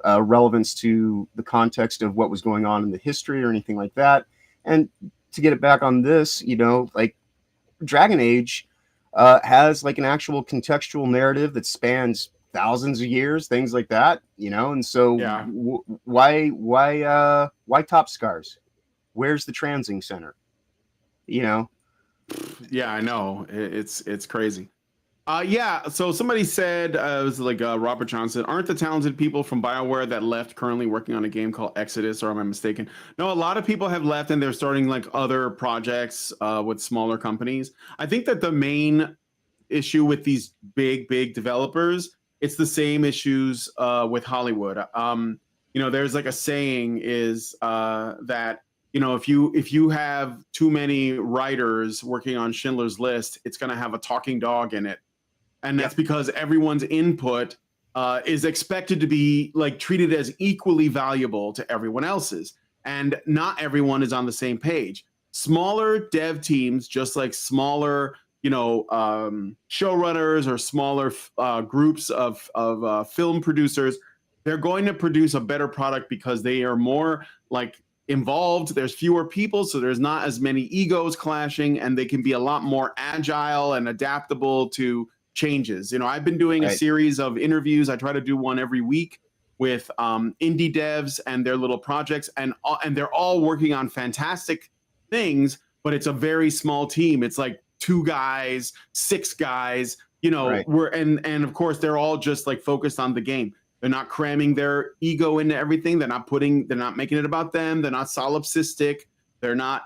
relevance to the context of what was going on in the history or anything like that. And to get it back on this, like Dragon Age has like an actual contextual narrative that spans thousands of years, things like that, and so why Top Scars? Where's the Transing Center? Yeah, I know, it's crazy. So somebody said, it was like Robert Johnson, aren't the talented people from Bioware that left currently working on a game called Exodus, or am I mistaken? No, a lot of people have left and they're starting like other projects with smaller companies. I think that the main issue with these big developers, it's the same issues with Hollywood. there's like a saying is that if you have too many writers working on Schindler's List, it's going to have a talking dog in it, and that's because everyone's input is expected to be like treated as equally valuable to everyone else's, and not everyone is on the same page. Smaller dev teams, just like smaller showrunners or smaller groups of film producers, they're going to produce a better product because they are more like involved. There's fewer people, so there's not as many egos clashing, and they can be a lot more agile and adaptable to changes. I've been doing a series of interviews. I try to do one every week with indie devs and their little projects, and they're all working on fantastic things, but it's a very small team. It's like 2 guys, 6 guys, and of course they're all just like focused on the game. They're not cramming their ego into everything. They're not making it about them. They're not solipsistic. They're not,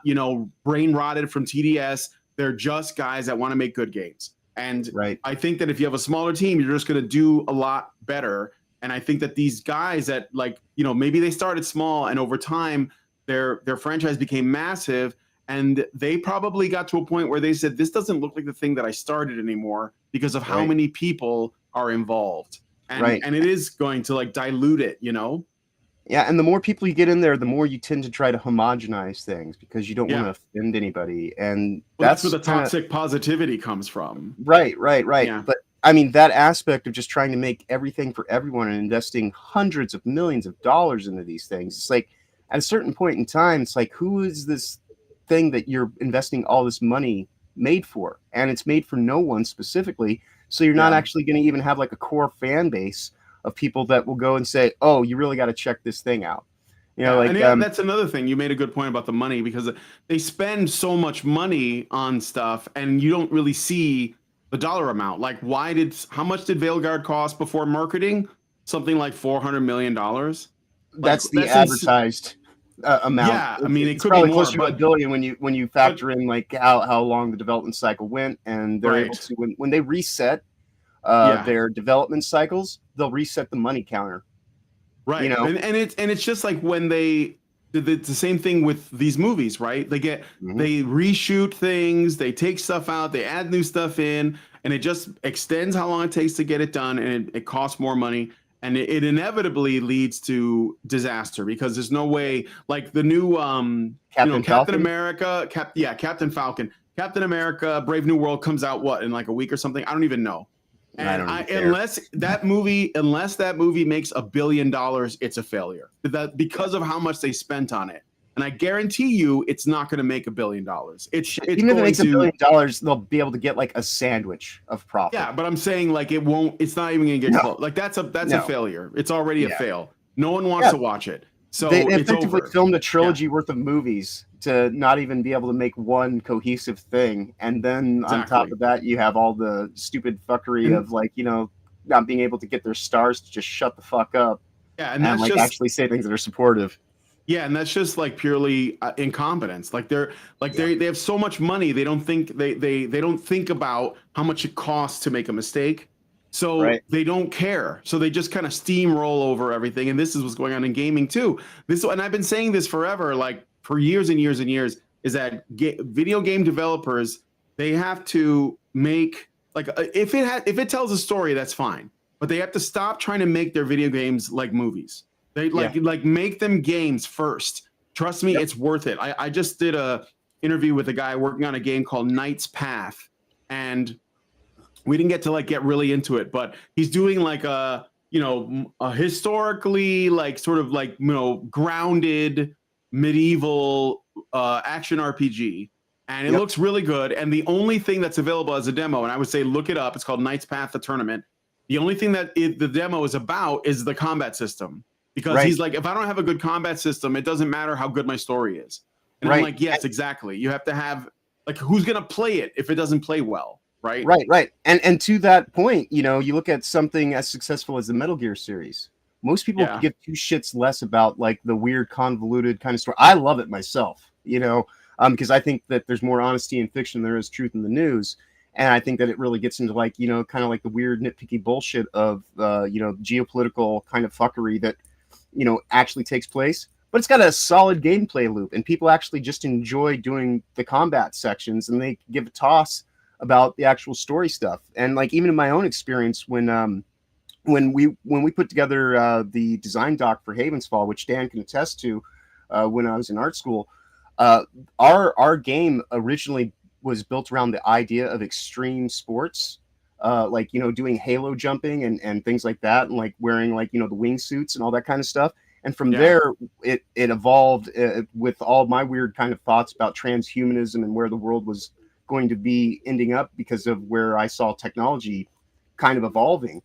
brain rotted from TDS. They're just guys that want to make good games. And I think that if you have a smaller team, you're just going to do a lot better. And I think that these guys that maybe they started small and over time their franchise became massive, and they probably got to a point where they said, this doesn't look like the thing that I started anymore because of how many people are involved. And it is going to like dilute it, Yeah, and the more people you get in there, the more you tend to try to homogenize things because you don't want to offend anybody. And that's where the toxic positivity comes from. Right. Yeah. But I mean, that aspect of just trying to make everything for everyone and investing hundreds of millions of dollars into these things, it's like at a certain point in time, it's like, who is this thing that you're investing all this money made for? And it's made for no one specifically. So you're not actually going to even have like a core fan base of people that will go and say, oh, you really got to check this thing out. That's another thing. You made a good point about the money, because they spend so much money on stuff and you don't really see the dollar amount. Like how much did Veilguard cost before marketing? Something like $400 million. That's the advertised amount. Yeah, I mean, it could probably be more, closer to $1 billion when you factor in like how long the development cycle went, and they're able to when they reset their development cycles, they'll reset the money counter. Right, and it's just like when they did the same thing with these movies, right? They reshoot things, they take stuff out, they add new stuff in, and it just extends how long it takes to get it done, and it costs more money. And it inevitably leads to disaster, because there's no way, like the new Captain America, Captain Falcon, Captain America, Brave New World comes out in like a week or something. I don't even know. And unless that movie makes $1 billion, it's a failure. Because of how much they spent on it. And I guarantee you, it's not going to make $1 billion. Even if it makes $1 billion, they'll be able to get like a sandwich of profit. Yeah, but I'm saying like it won't. It's not even going to get close. Like that's a failure. It's already a fail. No one wants to watch it. So they it's effectively over. filmed a trilogy worth of movies to not even be able to make one cohesive thing, and then on top of that, you have all the stupid fuckery of like not being able to get their stars to just shut the fuck up. Yeah, and that's like just actually say things that are supportive. Yeah, and that's just like purely incompetence. Like they have so much money, they don't think they don't think about how much it costs to make a mistake. So they don't care. So they just kind of steamroll over everything. And this is what's going on in gaming too. And I've been saying this forever, like for years and years and years, is that video game developers, they have to make like if it tells a story, that's fine, but they have to stop trying to make their video games like movies. They like make them games first. Trust me, it's worth it. I just did a interview with a guy working on a game called Knight's Path, and we didn't get really into it, but he's doing like a historically like sort of like grounded medieval action RPG, and it looks really good. And the only thing that's available as a demo, and I would say look it up, it's called Knight's Path: The Tournament. The only thing that the demo is about is the combat system. Because he's like, if I don't have a good combat system, it doesn't matter how good my story is. And I'm like, yes, exactly. You have to have like, who's going to play it if it doesn't play well, right? Right. And to that point, you look at something as successful as the Metal Gear series. Most people give two shits less about like the weird, convoluted kind of story. I love it myself, because I think that there's more honesty in fiction than there is truth in the news. And I think that it really gets into like, kind of like the weird nitpicky bullshit of, geopolitical kind of fuckery that actually takes place. But it's got a solid gameplay loop, and people actually just enjoy doing the combat sections, and they give a toss about the actual story stuff. And like even in my own experience, when we put together the design doc for Havensfall, which Dan can attest to, when I was in art school, our game originally was built around the idea of extreme sports, like doing halo jumping and things like that, and like wearing like the wingsuits and all that kind of stuff. And from there, it evolved with all my weird kind of thoughts about transhumanism and where the world was going to be ending up because of where I saw technology kind of evolving.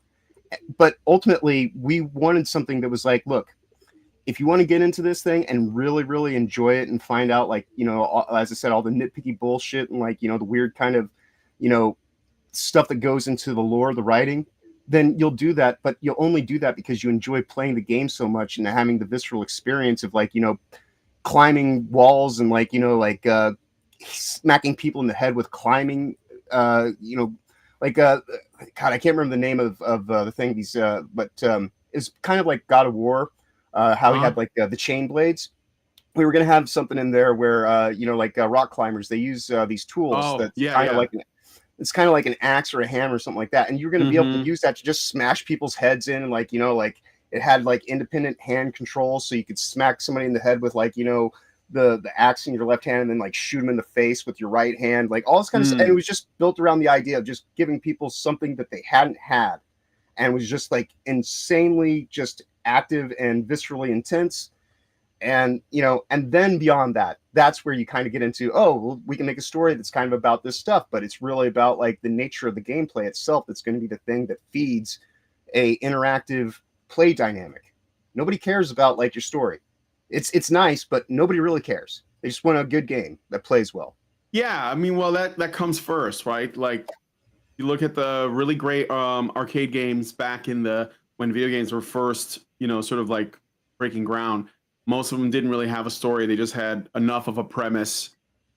But ultimately, we wanted something that was like, look, if you want to get into this thing and really, really enjoy it and find out, like, as I said, all the nitpicky bullshit and like, the weird kind of, stuff that goes into the lore, the writing, then you'll do that. But you'll only do that because you enjoy playing the game so much and having the visceral experience of like, climbing walls and like, smacking people in the head with climbing, like, God, I can't remember the name of the thing. But it's kind of like God of War, how he had like the chain blades. We were going to have something in there where, like rock climbers, they use these tools that's kind of like it's kind of like an axe or a hammer or something like that. And you're going to be able to use that to just smash people's heads in. And like, like it had like independent hand control. So you could smack somebody in the head with like, the axe in your left hand and then like shoot them in the face with your right hand, like all this kind of stuff. And it was just built around the idea of just giving people something that they hadn't had. And was just like insanely just active and viscerally intense. And, and then beyond that, that's where you kind of get into, well, we can make a story that's kind of about this stuff, but it's really about like the nature of the gameplay itself. That's going to be the thing that feeds a interactive play dynamic. Nobody cares about like your story. It's nice, but nobody really cares. They just want a good game that plays well. Yeah, I mean, well, that comes first, right? Like, you look at the really great arcade games back in when video games were first, sort of like breaking ground. Most of them didn't really have a story. They just had enough of a premise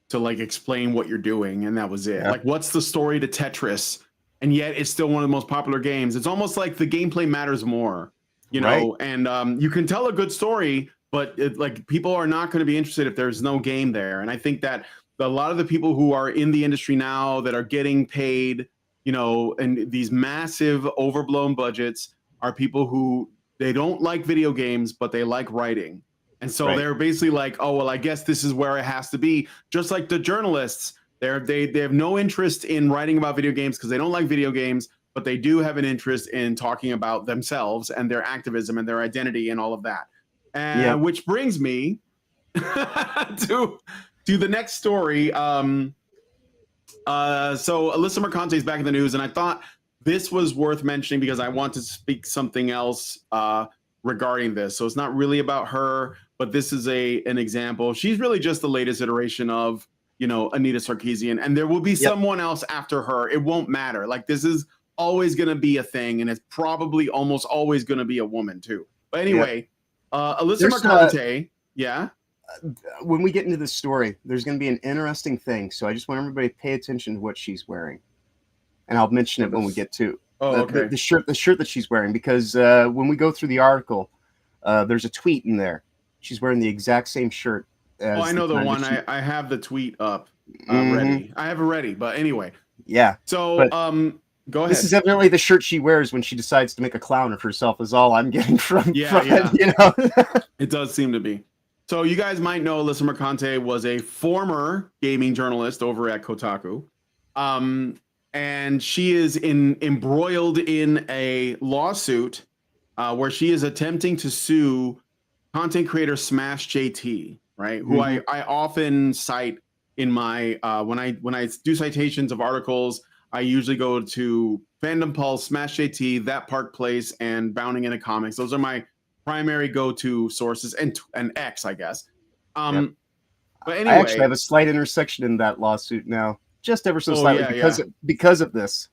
to like explain what you're doing, and that was it. Yeah. Like, what's the story to Tetris? And yet it's still one of the most popular games. It's almost like the gameplay matters more, right? And you can tell a good story, but like people are not going to be interested if there's no game there. And I think that a lot of the people who are in the industry now that are getting paid, and these massive overblown budgets are people who they don't like video games, but they like writing. And so they're basically like, oh, well, I guess this is where it has to be. Just like the journalists, they have no interest in writing about video games because they don't like video games, but they do have an interest in talking about themselves and their activism and their identity and all of that. And which brings me to the next story. So Alyssa Mercante is back in the news, and I thought this was worth mentioning because I want to speak something else regarding this. So it's not really about her, but this is an example. She's really just the latest iteration of, Anita Sarkeesian, and there will be someone else after her. It won't matter. Like, this is always going to be a thing, and it's probably almost always going to be a woman too. But anyway, Alyssa Mercante, when we get into this story, there's going to be an interesting thing. So I just want everybody to pay attention to what she's wearing, and I'll mention it when we get to the shirt that she's wearing, because when we go through the article, there's a tweet in there. She's wearing the exact same shirt. I know the one. I have the tweet up ready. I have it ready, but anyway. Yeah. So go ahead. This is evidently the shirt she wears when she decides to make a clown of herself. Is all I'm getting from it. It does seem to be. So you guys might know Alyssa Mercante was a former gaming journalist over at Kotaku. And she is embroiled in a lawsuit where she is attempting to sue content creator Smash JT, right? Who I often cite in my when I do citations of articles. I usually go to Fandom Pulse, Smash JT, That Park Place, and Bounding into Comics. Those are my primary go-to sources, and X, I guess. But anyway, I actually have a slight intersection in that lawsuit now, just ever so slightly, because of this,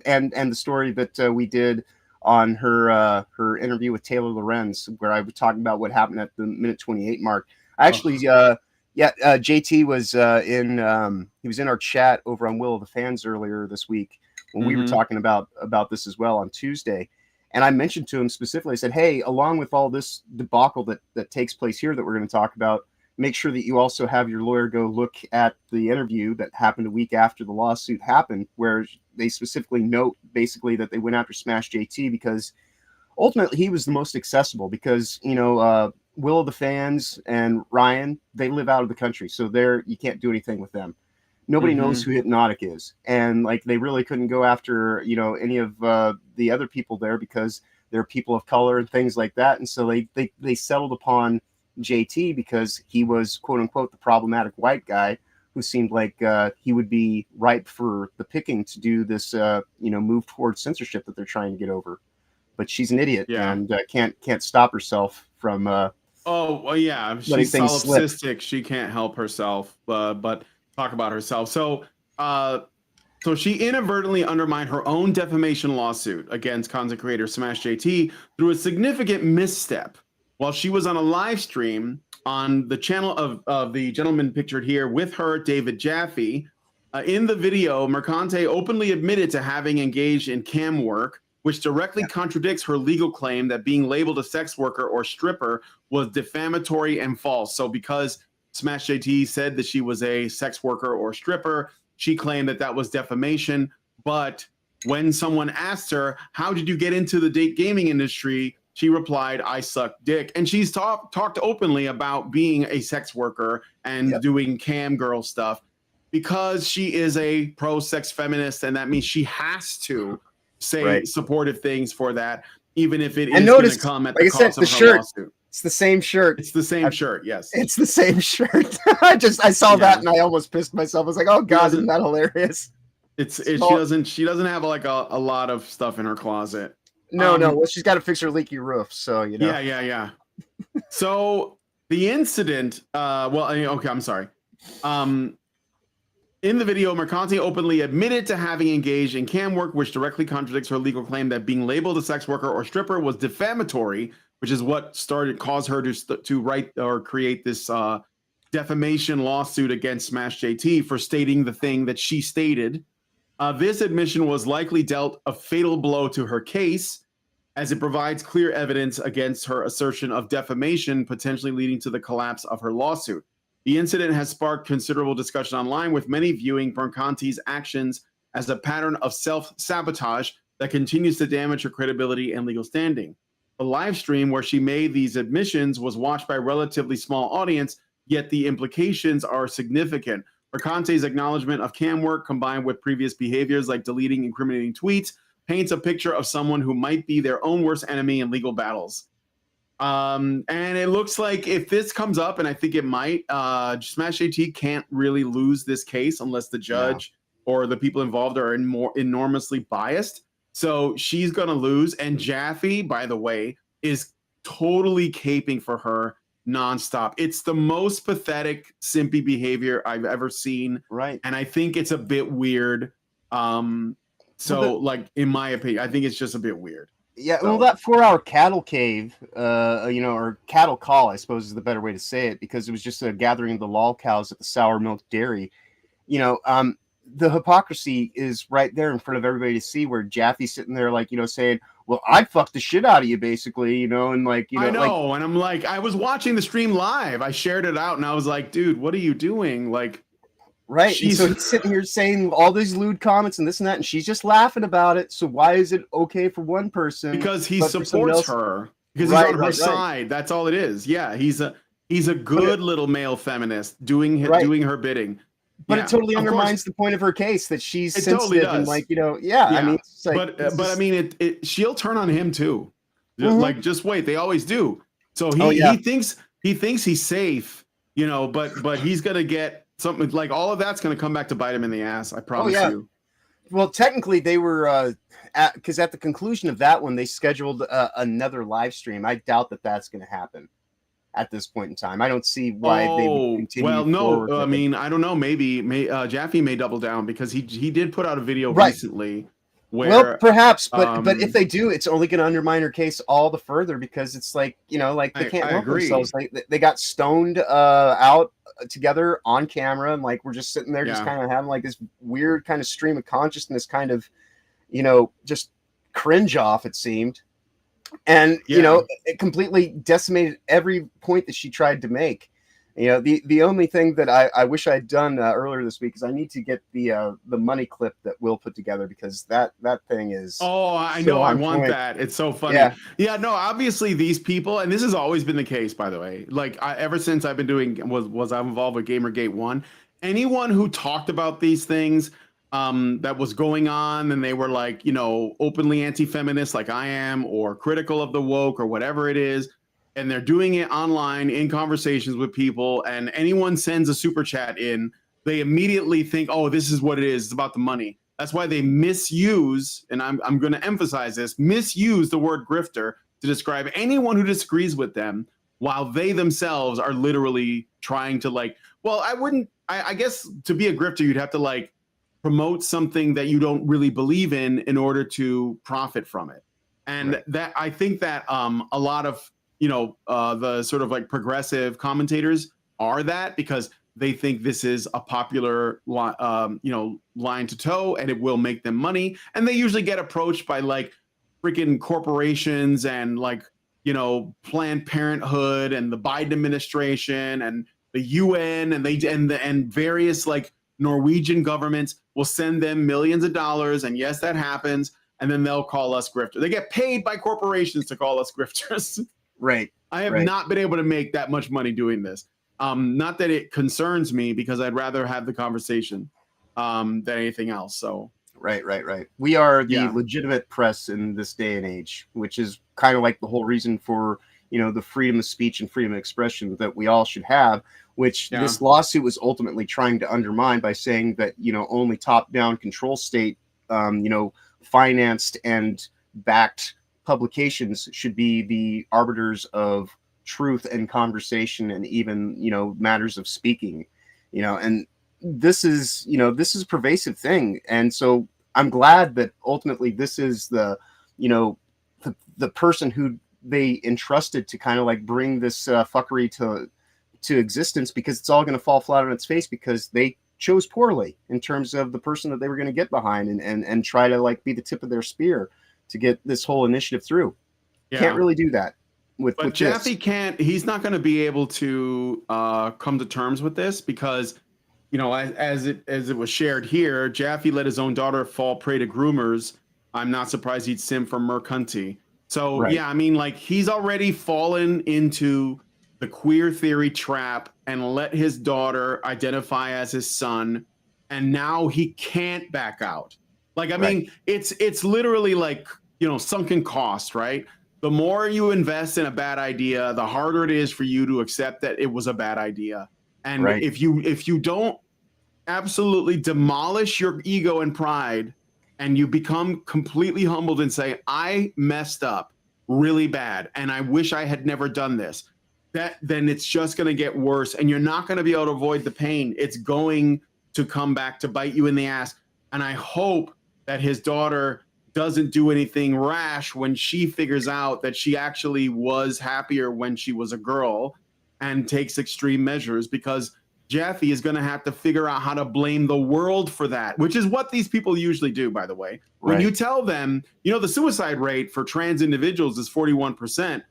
and the story that we did on her interview with Taylor Lorenz, where I was talking about what happened at the minute 28 mark. Actually, JT was he was in our chat over on Will of the Fans earlier this week when we were talking about this as well on Tuesday. And I mentioned to him specifically, I said, hey, along with all this debacle that takes place here that we're going to talk about, make sure that you also have your lawyer go look at the interview that happened a week after the lawsuit happened, where they specifically note basically that they went after Smash JT because ultimately he was the most accessible because, Will of the Fans and Ryan, they live out of the country. So you can't do anything with them. Nobody knows who Hypnotic is. And like, they really couldn't go after, any of the other people there because they're people of color and things like that. And so they settled upon JT because he was quote unquote the problematic white guy who seemed like he would be ripe for the picking to do this, move towards censorship that they're trying to get over. But she's an idiot and can't stop herself from. Oh well, yeah, she's solipsistic. She can't help herself, but talk about herself. So she inadvertently undermined her own defamation lawsuit against content creator Smash JT through a significant misstep while she was on a live stream on the channel of the gentleman pictured here with her, David Jaffe. In the video, Mercante openly admitted to having engaged in cam work, which directly contradicts her legal claim that being labeled a sex worker or stripper was defamatory and false. So because Smash JT said that she was a sex worker or stripper, she claimed that was defamation. But when someone asked her, how did you get into the gaming industry? She replied, I suck dick. And she's talked openly about being a sex worker and doing cam girl stuff because she is a pro-sex feminist, and that means she has to say supportive things for that, even if it is going to come at the cost of her lawsuit. It's the same shirt. It's the same shirt, yes. It's the same shirt. I saw that and I almost pissed myself. I was like, oh God, isn't that hilarious? She doesn't have like a lot of stuff in her closet. No. Well, she's got to fix her leaky roof, so Yeah. So the incident, I'm sorry. In the video, Mercante openly admitted to having engaged in cam work, which directly contradicts her legal claim that being labeled a sex worker or stripper was defamatory, which is what caused her to write or create this defamation lawsuit against Smash JT for stating the thing that she stated. This admission was likely dealt a fatal blow to her case, as it provides clear evidence against her assertion of defamation, potentially leading to the collapse of her lawsuit. The incident has sparked considerable discussion online, with many viewing Mercante's actions as a pattern of self-sabotage that continues to damage her credibility and legal standing. The live stream where she made these admissions was watched by a relatively small audience, yet the implications are significant. Mercante's acknowledgement of cam work, combined with previous behaviors like deleting incriminating tweets, paints a picture of someone who might be their own worst enemy in legal battles. And it looks like if this comes up, and I think it might, Smash JT can't really lose this case unless the judge or the people involved are enormously biased. So she's going to lose. And Jaffe, by the way, is totally caping for her nonstop. It's the most pathetic, simpy behavior I've ever seen. Right. And I think it's a bit weird. In my opinion, I think it's just a bit weird. Yeah, well, that 4-hour cattle cave, or cattle call, I suppose is the better way to say it, because it was just a gathering of the lol cows at the Sour Milk Dairy. The hypocrisy is right there in front of everybody to see, where Jaffe's sitting there, saying, well, I'd fuck the shit out of you, basically, and I know, and I'm like, I was watching the stream live. I shared it out, and I was like, dude, what are you doing? Right. And so he's sitting here saying all these lewd comments and this and that, and she's just laughing about it. So why is it okay for one person? Because he supports her. Because he's on her side. That's all it is. Yeah, he's a good little male feminist doing her bidding. But it totally undermines the point of her case that she's sensitive and I mean, but she'll turn on him too. Just wait, they always do. So he thinks he's safe, but he's gonna get something like all of that's going to come back to bite him in the ass. I promise you. Well, technically they were, because at the conclusion of that one, they scheduled another live stream. I doubt that that's going to happen at this point in time. I don't see why they would continue. Well, no, I mean, I don't know. Maybe Jaffe may double down because he did put out a video recently. Where, perhaps, but if they do, it's only going to undermine her case all the further, because it's they can't help themselves. They got stoned out together on camera, and we're just sitting there just kind of having this weird kind of stream of consciousness kind of just cringe off, it seemed. And Yeah. you know, it completely decimated every point that she tried to make. You know, the only thing that I wish I'd done earlier this week is I need to get the money clip that Will put together, because that thing is Oh, I so know. I on want point. that. It's so funny. Yeah. Yeah, no, obviously these people, and this has always been the case, by the way. Like ever since I've been doing was I'm involved with Gamergate 1, anyone who talked about these things that was going on, and they were like, you know, openly anti-feminist like I am, or critical of the woke or whatever it is, and they're doing it online in conversations with people, and anyone sends a super chat in, they immediately think, oh, this is what it is. It's about the money. That's why they misuse, and I'm going to emphasize this, misuse the word grifter to describe anyone who disagrees with them, while they themselves are literally trying to like, well, I guess to be a grifter, you'd have to like promote something that you don't really believe in order to profit from it. And Right. that, I think that a lot of, you know, the sort of like progressive commentators are that, because they think this is a popular, you know, line to toe, and it will make them money. And they usually get approached by like freaking corporations and like, you know, Planned Parenthood and the Biden administration and the UN, and and various like Norwegian governments will send them millions of dollars. And yes, that happens. And then they'll call us grifters. They get paid by corporations to call us grifters. Right. I have Right. not been able to make that much money doing this. Not that it concerns me, because I'd rather have the conversation than anything else. So Right. We are the Yeah. legitimate press in this day and age, which is kind of like the whole reason for, you know, the freedom of speech and freedom of expression that we all should have, which Yeah. this lawsuit was ultimately trying to undermine by saying that, you know, only top-down control state, you know, financed and backed publications should be the arbiters of truth and conversation, and even, you know, matters of speaking, you know. And this is, you know, this is a pervasive thing. And so I'm glad that ultimately this is the, you know, the person who they entrusted to kind of like bring this fuckery to existence, because it's all going to fall flat on its face, because they chose poorly in terms of the person that they were going to get behind and try to like be the tip of their spear to get this whole initiative through. Yeah. Can't really do that with But Jaffe can't. He's not going to be able to come to terms with this, because, you know, as it was shared here, Jaffe let his own daughter fall prey to groomers. I'm not surprised he'd sim for mercunti. So Right. yeah, I mean, like, he's already fallen into the queer theory trap and let his daughter identify as his son, and now he can't back out. Like, I mean, it's literally like, you know, sunken cost, right? The more you invest in a bad idea, the harder it is for you to accept that it was a bad idea. And Right. if you don't absolutely demolish your ego and pride, and you become completely humbled and say, I messed up really bad, and I wish I had never done this, then it's just going to get worse, and you're not going to be able to avoid the pain. It's going to come back to bite you in the ass. And I hope that his daughter doesn't do anything rash when she figures out that she actually was happier when she was a girl, and takes extreme measures, because Jaffe is going to have to figure out how to blame the world for that, which is what these people usually do, by the way. When you tell them, you know, the suicide rate for trans individuals is 41%,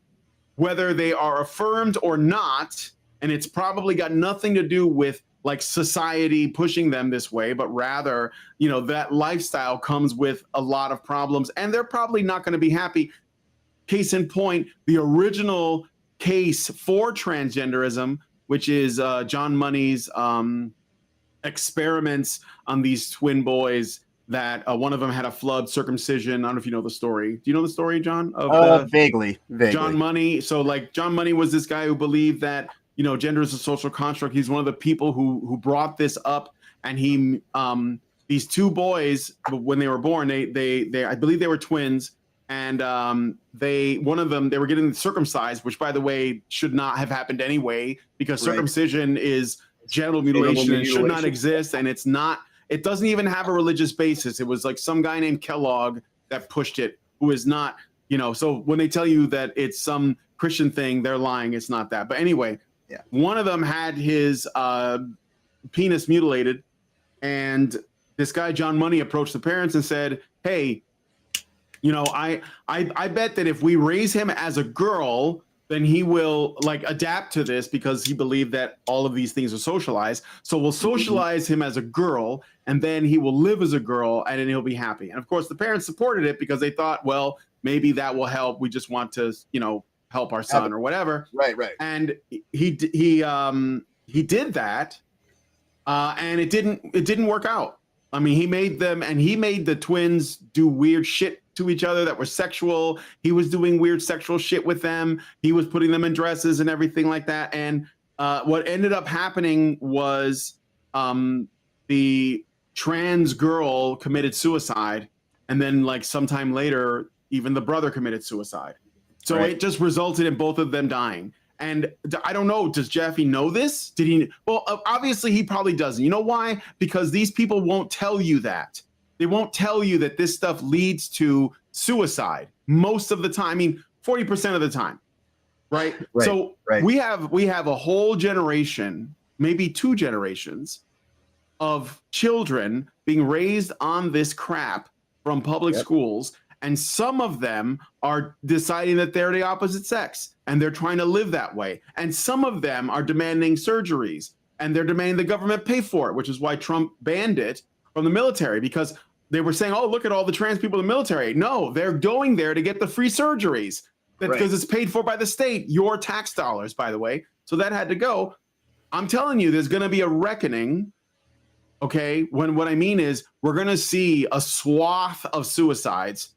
whether they are affirmed or not, and it's probably got nothing to do with like society pushing them this way, but rather, you know, that lifestyle comes with a lot of problems, and they're probably not going to be happy. Case in point, the original case for transgenderism, which is John Money's experiments on these twin boys, that one of them had a flawed circumcision. I don't know if you know the story. Do you know the story, John? Of Vaguely. John Money. So like John Money was this guy who believed that, you know, gender is a social construct. He's one of the people who brought this up, and he these two boys, when they were born, they I believe they were twins, and one of them, they were getting circumcised, which by the way should not have happened anyway, because circumcision is genital mutilation and should not exist, and it doesn't even have a religious basis. It was like some guy named Kellogg that pushed it, who is not, you know, so when they tell you that it's some Christian thing, they're lying. It's not that. But anyway, one of them had his penis mutilated, and this guy John Money approached the parents and said, hey, You know, I bet that if we raise him as a girl, then he will like adapt to this because he believed that all of these things are socialized. So we'll socialize him as a girl, and then he will live as a girl, and then he'll be happy. And of course, the parents supported it because they thought, well, maybe that will help. We just want to, you know, help our son or whatever. Right. And he did that, and it didn't work out. I mean, he made the twins do weird shit to each other that were sexual. He was doing weird sexual shit with them. He was putting them in dresses and everything like that. And what ended up happening was the trans girl committed suicide. And then like sometime later, even the brother committed suicide. So it just resulted in both of them dying. And I don't know, does Jeffy know this? Did he? Well, obviously he probably doesn't. You know why? Because these people won't tell you that. They won't tell you that this stuff leads to suicide most of the time. I mean, 40% of the time, right? So we have a whole generation, maybe 2 generations of children being raised on this crap from public schools. And some of them are deciding that they're the opposite sex and they're trying to live that way. And some of them are demanding surgeries and they're demanding the government pay for it, which is why Trump banned it from the military, because they were saying, oh, look at all the trans people in the military. No, they're going there to get the free surgeries because it's paid for by the state, your tax dollars, by the way. So that had to go. I'm telling you, there's going to be a reckoning. Okay. When what I mean is we're going to see a swath of suicides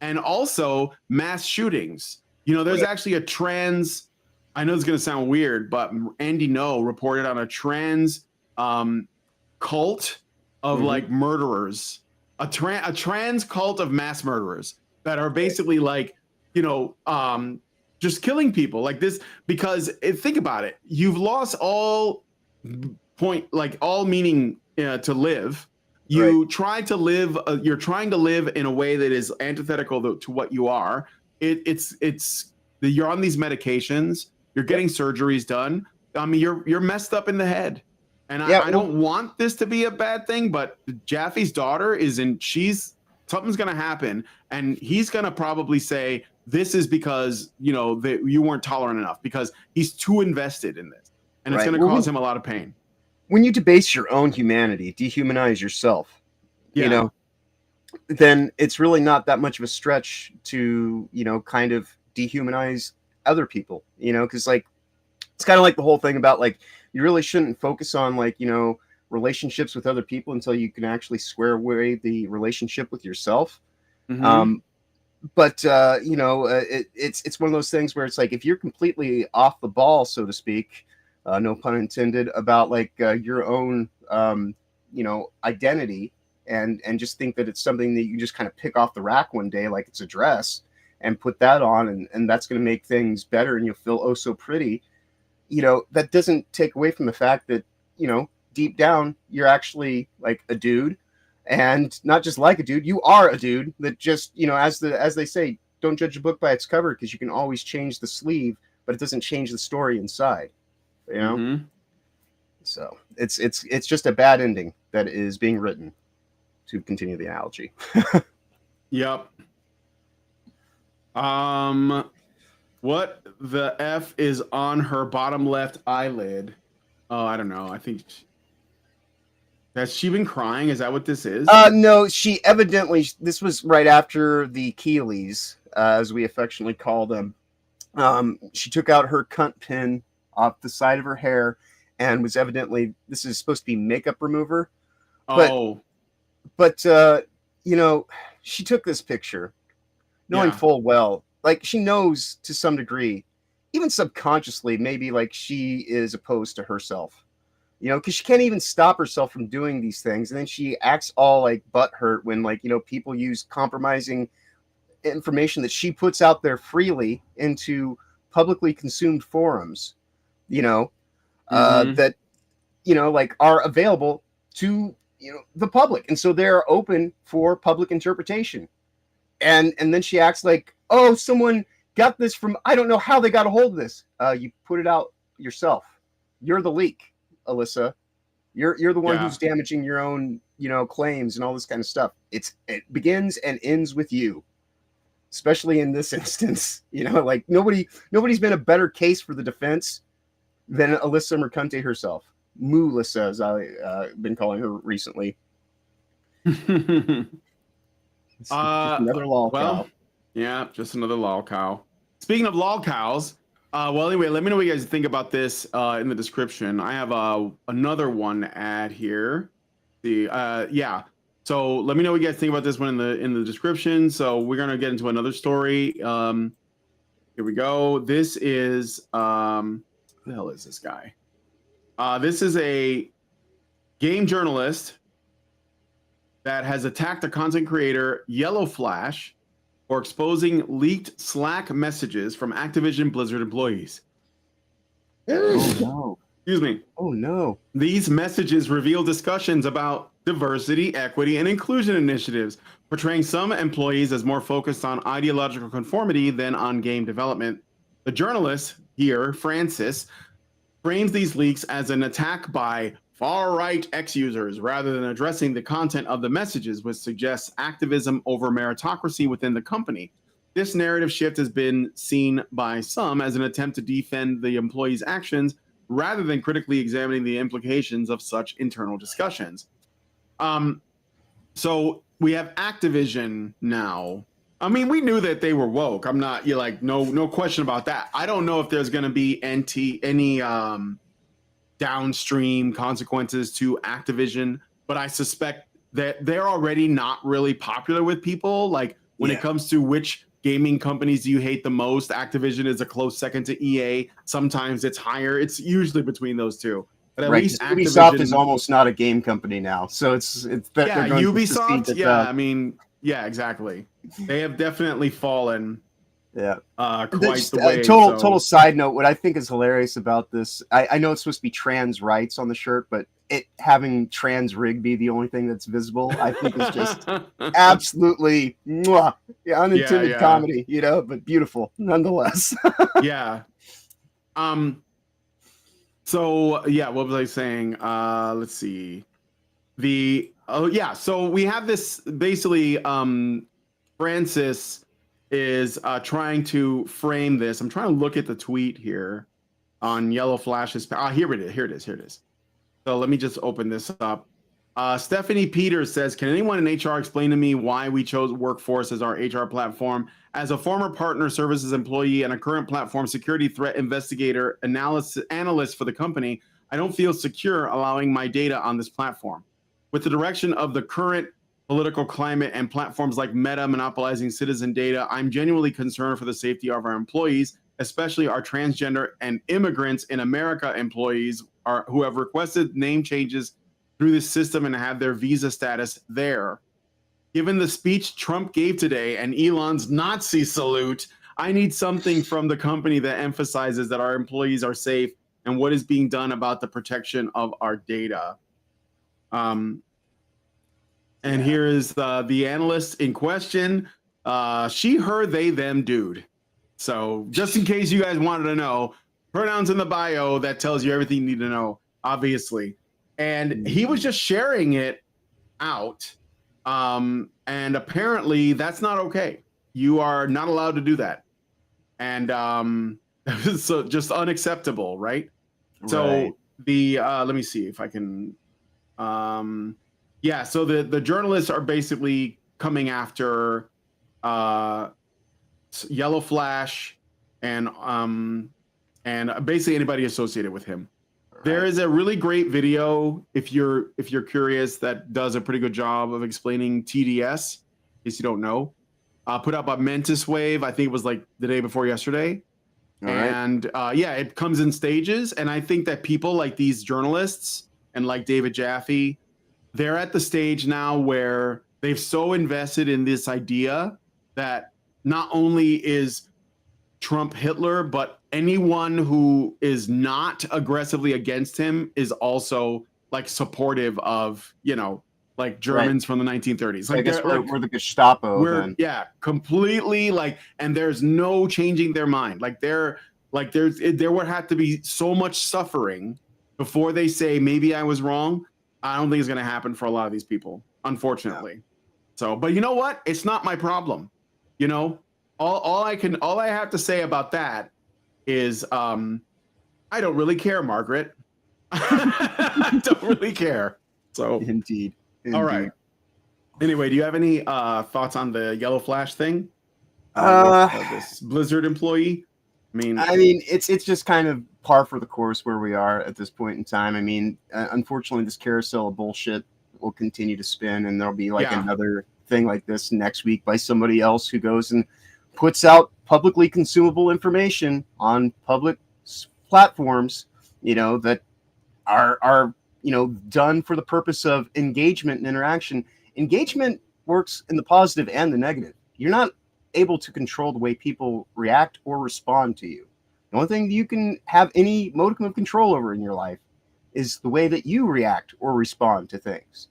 and also mass shootings. You know, there's actually a trans, I know it's going to sound weird, but Andy No reported on a trans cult of like murderers, a trans cult of mass murderers that are basically like, you know, just killing people like this. Because think about it, you've lost all all meaning to live. You try to live. You're trying to live in a way that is antithetical to what you are. You're on these medications. You're getting surgeries done. I mean, you're messed up in the head. And I don't want this to be a bad thing, but Jaffe's daughter something's going to happen, and he's going to probably say this is because you weren't tolerant enough because he's too invested in this, and it's going to cause him a lot of pain. When you debase your own humanity, dehumanize yourself, you know, then it's really not that much of a stretch to, kind of dehumanize other people, because like, it's kind of like the whole thing about like, you really shouldn't focus on like, relationships with other people until you can actually square away the relationship with yourself. But it's one of those things where it's like, if you're completely off the ball, so to speak, no pun intended, about like your own, identity and just think that it's something that you just kind of pick off the rack one day, like it's a dress, and put that on and that's going to make things better and you'll feel oh so pretty. That doesn't take away from the fact that, deep down, you're actually like a dude, and not just like a dude, you are a dude that just, as they say, don't judge a book by its cover, because you can always change the sleeve, but it doesn't change the story inside. So it's just a bad ending that is being written, to continue the analogy. Yep. What the F is on her bottom left eyelid? Oh, I don't know. I think has she been crying? Is that what this is? No, she evidently, this was right after the Keeleys, as we affectionately call them. She took out her cunt pin off the side of her hair and was evidently, this is supposed to be makeup remover. But she took this picture knowing full well, like she knows to some degree, even subconsciously, maybe like she is opposed to herself, because she can't even stop herself from doing these things. And then she acts all like butthurt when like, people use compromising information that she puts out there freely into publicly consumed forums, that, like are available to, the public. And so they're open for public interpretation. And then she acts like, oh, someone got this from, I don't know how they got a hold of this. You put it out yourself. You're the leak, Alyssa. You're the one who's damaging your own, claims and all this kind of stuff. It begins and ends with you. especially in this instance. You know, like nobody's been a better case for the defense than Alyssa Mercante herself. Moo-lissa, as I've been calling her recently. It's another lol cow. Yeah, just another lol cow. Speaking of lol cows, well, anyway, let me know what you guys think about this in the description. I have another one ad here. Yeah. So let me know what you guys think about this one in the description. So we're gonna get into another story. Here we go. This is who the hell is this guy? This is a game journalist that has attacked a content creator, Yellow Flash, for exposing leaked Slack messages from Activision Blizzard employees. Oh no. Excuse me. Oh no. These messages reveal discussions about diversity, equity, and inclusion initiatives, portraying some employees as more focused on ideological conformity than on game development. The journalist here, Francis, frames these leaks as an attack by far-right X-users rather than addressing the content of the messages, which suggests activism over meritocracy within the company. This narrative shift has been seen by some as an attempt to defend the employees' actions rather than critically examining the implications of such internal discussions. So we have Activision now. I mean, we knew that they were woke. I'm not, no question about that. I don't know if there's going to be any downstream consequences to Activision, but I suspect that they're already not really popular with people. Like when it comes to which gaming companies do you hate the most, Activision is a close second to EA. Sometimes it's higher. It's usually between those two. But at least Ubisoft is almost not a game company now, so it's that yeah, Ubisoft. Yeah, I mean, yeah, exactly. They have definitely fallen. Yeah. Quite the way. Total side note, what I think is hilarious about this, I know it's supposed to be trans rights on the shirt, but it having trans rig be the only thing that's visible, I think is just absolutely unintended comedy, but beautiful nonetheless. Yeah. So yeah, what was I saying? Let's see. So we have this basically Francis is trying to frame this. I'm trying to look at the tweet here on Yellow Flash's. Here it is. So let me just open this up. Stephanie Peters says, can anyone in HR explain to me why we chose Workforce as our HR platform? As a former partner services employee and a current platform security threat investigator analyst for the company, I don't feel secure allowing my data on this platform. With the direction of the current political climate and platforms like Meta monopolizing citizen data, I'm genuinely concerned for the safety of our employees, especially our transgender and immigrants in America employees who have requested name changes through this system and have their visa status there. Given the speech Trump gave today and Elon's Nazi salute, I need something from the company that emphasizes that our employees are safe and what is being done about the protection of our data. Here is the analyst in question. She, her, they, them, dude. So just in case you guys wanted to know, pronouns in the bio, that tells you everything you need to know, obviously. And he was just sharing it out. And apparently that's not okay. You are not allowed to do that. And so just unacceptable, right? So let me see if I can, so the journalists are basically coming after Yellow Flash and basically anybody associated with him. There is a really great video, if you're curious, that does a pretty good job of explaining TDS, in case you don't know. Put up by Mentis Wave, I think it was like the day before yesterday. And it comes in stages. And I think that people like these journalists and like David Jaffe, they're at the stage now where they've so invested in this idea that not only is Trump Hitler, but anyone who is not aggressively against him is also like supportive of, like Germans from the 1930s. Like, I guess we're the Gestapo. Completely and there's no changing their mind. There would have to be so much suffering before they say, maybe I was wrong. I don't think it's going to happen for a lot of these people, unfortunately. So, but you know what? It's not my problem. all I have to say about that is I don't really care, Margaret. I don't really care. So Indeed. all right. Anyway, do you have any thoughts on the Yellow Flash thing? This Blizzard employee? I mean, it's just kind of par for the course where we are at this point in time. I mean, unfortunately, this carousel of bullshit will continue to spin, and there'll be like another thing like this next week by somebody else who goes and puts out publicly consumable information on public platforms, that are done for the purpose of engagement and interaction. Engagement works in the positive and the negative. You're not able to control the way people react or respond to you. The only thing you can have any modicum of control over in your life is the way that you react or respond to things.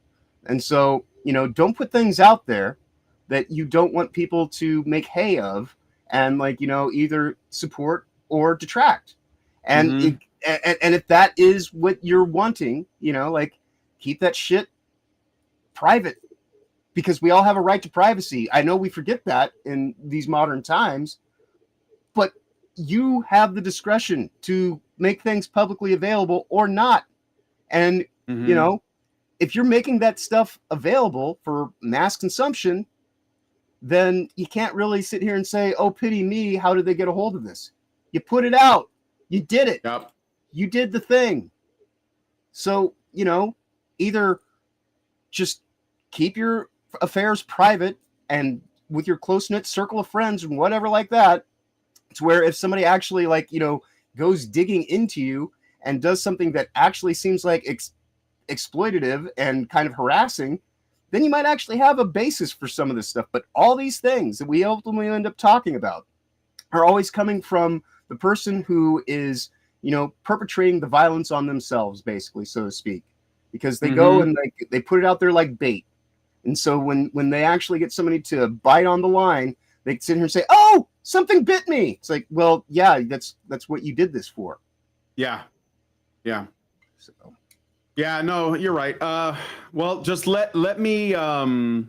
And so, don't put things out there that you don't want people to make hay of and either support or detract. And and if that is what you're wanting, keep that shit private, because we all have a right to privacy. I know we forget that in these modern times, but you have the discretion to make things publicly available or not. And, if you're making that stuff available for mass consumption, then you can't really sit here and say, oh, pity me, how did they get a hold of this? You put it out. You did it. Yep. You did the thing. So, either just keep your affairs private and with your close-knit circle of friends and whatever like that, to where if somebody actually goes digging into you and does something that actually seems like exploitative and kind of harassing, then you might actually have a basis for some of this stuff. But all these things that we ultimately end up talking about are always coming from the person who is, perpetrating the violence on themselves, basically, so to speak, because they go and they put it out there like bait. And so when they actually get somebody to bite on the line, they sit here and say, oh, something bit me. It's like, well, yeah, that's what you did this for. Yeah. Yeah. So. Yeah, no, you're right. Well, just let me know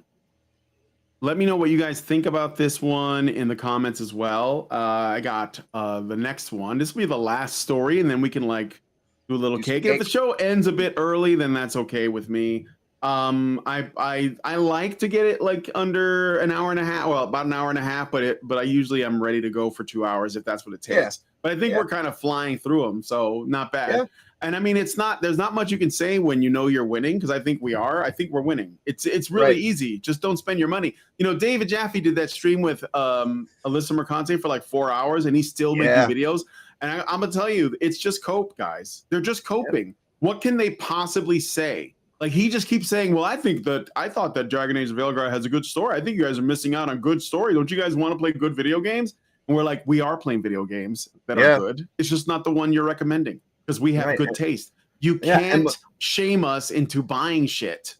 what you guys think about this one in the comments as well. I got the next one. This will be the last story, and then we can do a little cake. If the show ends a bit early, then that's okay with me. I like to get it under an hour and a half. Well, about an hour and a half, but I usually am ready to go for 2 hours if that's what it takes. Yeah. But I think we're kind of flying through them, so not bad. Yeah. And I mean, there's not much you can say when you're winning, because I think we are. I think we're winning. It's really easy. Just don't spend your money. David Jaffe did that stream with Alyssa Mercante for 4 hours, and he's still making videos. And I'm gonna tell you, it's just cope, guys. They're just coping. Yeah. What can they possibly say? He just keeps saying, well, I thought that Dragon Age of Veilguard has a good story. I think you guys are missing out on good story. Don't you guys want to play good video games? And we're like, we are playing video games that are good. It's just not the one you're recommending, because we have good taste. You can't shame us into buying shit.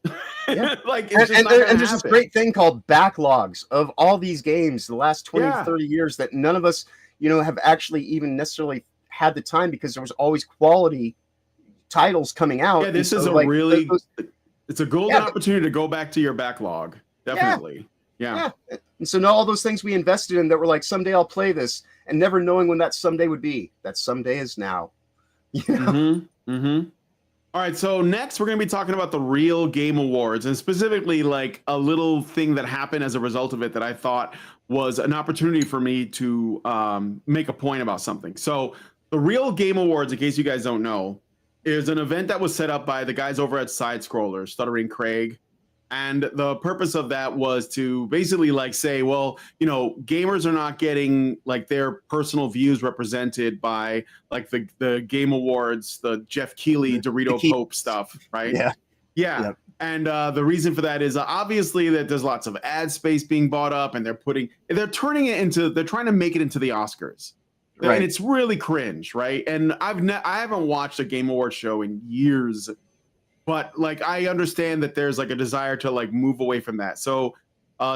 Yeah. There's this great thing called backlogs of all these games the last 20, 30 years that none of us, have actually even necessarily had the time, because there was always quality titles coming out. Yeah, this is it's a golden opportunity to go back to your backlog. Definitely. Yeah. And so now all those things we invested in that were like, someday I'll play this, and never knowing when that someday would be. That someday is now. All right, so next we're going to be talking about the Real Game Awards, and specifically a little thing that happened as a result of it that I thought was an opportunity for me to make a point about something. So the Real Game Awards, in case you guys don't know, is an event that was set up by the guys over at Side Scrollers, Stuttering Craig. And the purpose of that was to basically say, well, gamers are not getting their personal views represented by the Game Awards, the Jeff Keighley, Dorito Pope stuff, right? Yeah. And the reason for that is obviously that there's lots of ad space being bought up, and they're trying to make it into the Oscars. Right. And it's really cringe, right? And I haven't watched a Game Awards show in years. But I understand that there's a desire to move away from that. So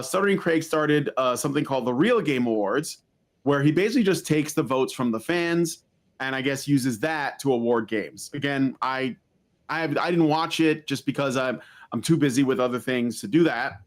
Stuttering Craig started something called the Real Game Awards, where he basically just takes the votes from the fans and I guess uses that to award games. Again, I didn't watch it just because I'm too busy with other things to do that.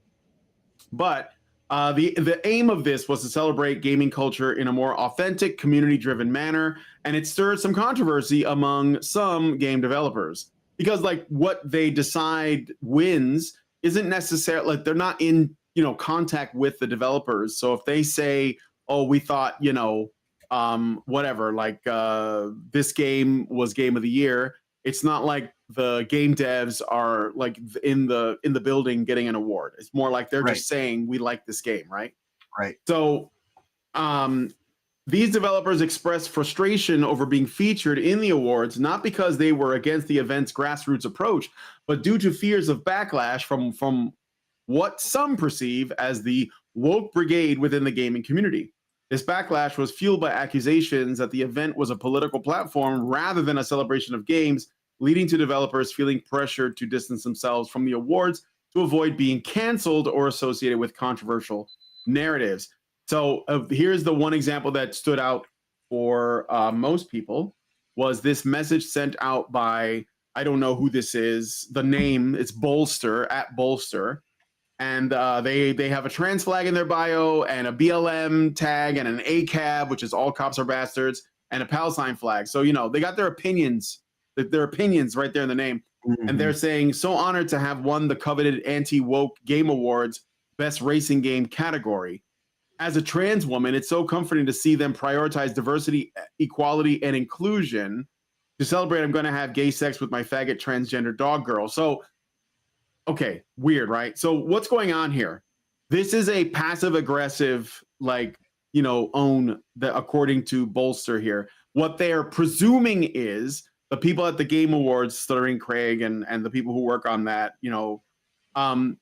But The aim of this was to celebrate gaming culture in a more authentic, community-driven manner, and it stirred some controversy among some game developers because, like, what they decide wins isn't necessarily like they're not in contact with the developers. So if they say, "Oh, we thought whatever, like this game was game of the year," it's not like the game devs are like in the building getting an award. It's more like they're just saying we like this game, right? Right. So these developers expressed frustration over being featured in the awards, not because they were against the event's grassroots approach, but due to fears of backlash from what some perceive as the woke brigade within the gaming community. This backlash was fueled by accusations that the event was a political platform rather than a celebration of games, leading to developers feeling pressured to distance themselves from the awards to avoid being canceled or associated with controversial narratives. So here's the one example that stood out for most people was this message sent out by, I don't know who this is, the name, it's Bolster, at Bolster. And they have a trans flag in their bio and a BLM tag and an ACAB, which is all cops are bastards, and a Palestine flag. So, they got their opinions right there in the name. Mm-hmm. And they're saying, so honored to have won the coveted Anti-Woke Game Awards Best Racing Game category. As a trans woman, it's so comforting to see them prioritize diversity, equality, and inclusion. To celebrate, I'm going to have gay sex with my faggot transgender dog girl. So, okay, weird, right? So what's going on here? This is a passive aggressive, own that according to Bolster here. What they're presuming is the people at the Game Awards, Stuttering Craig and the people who work on that,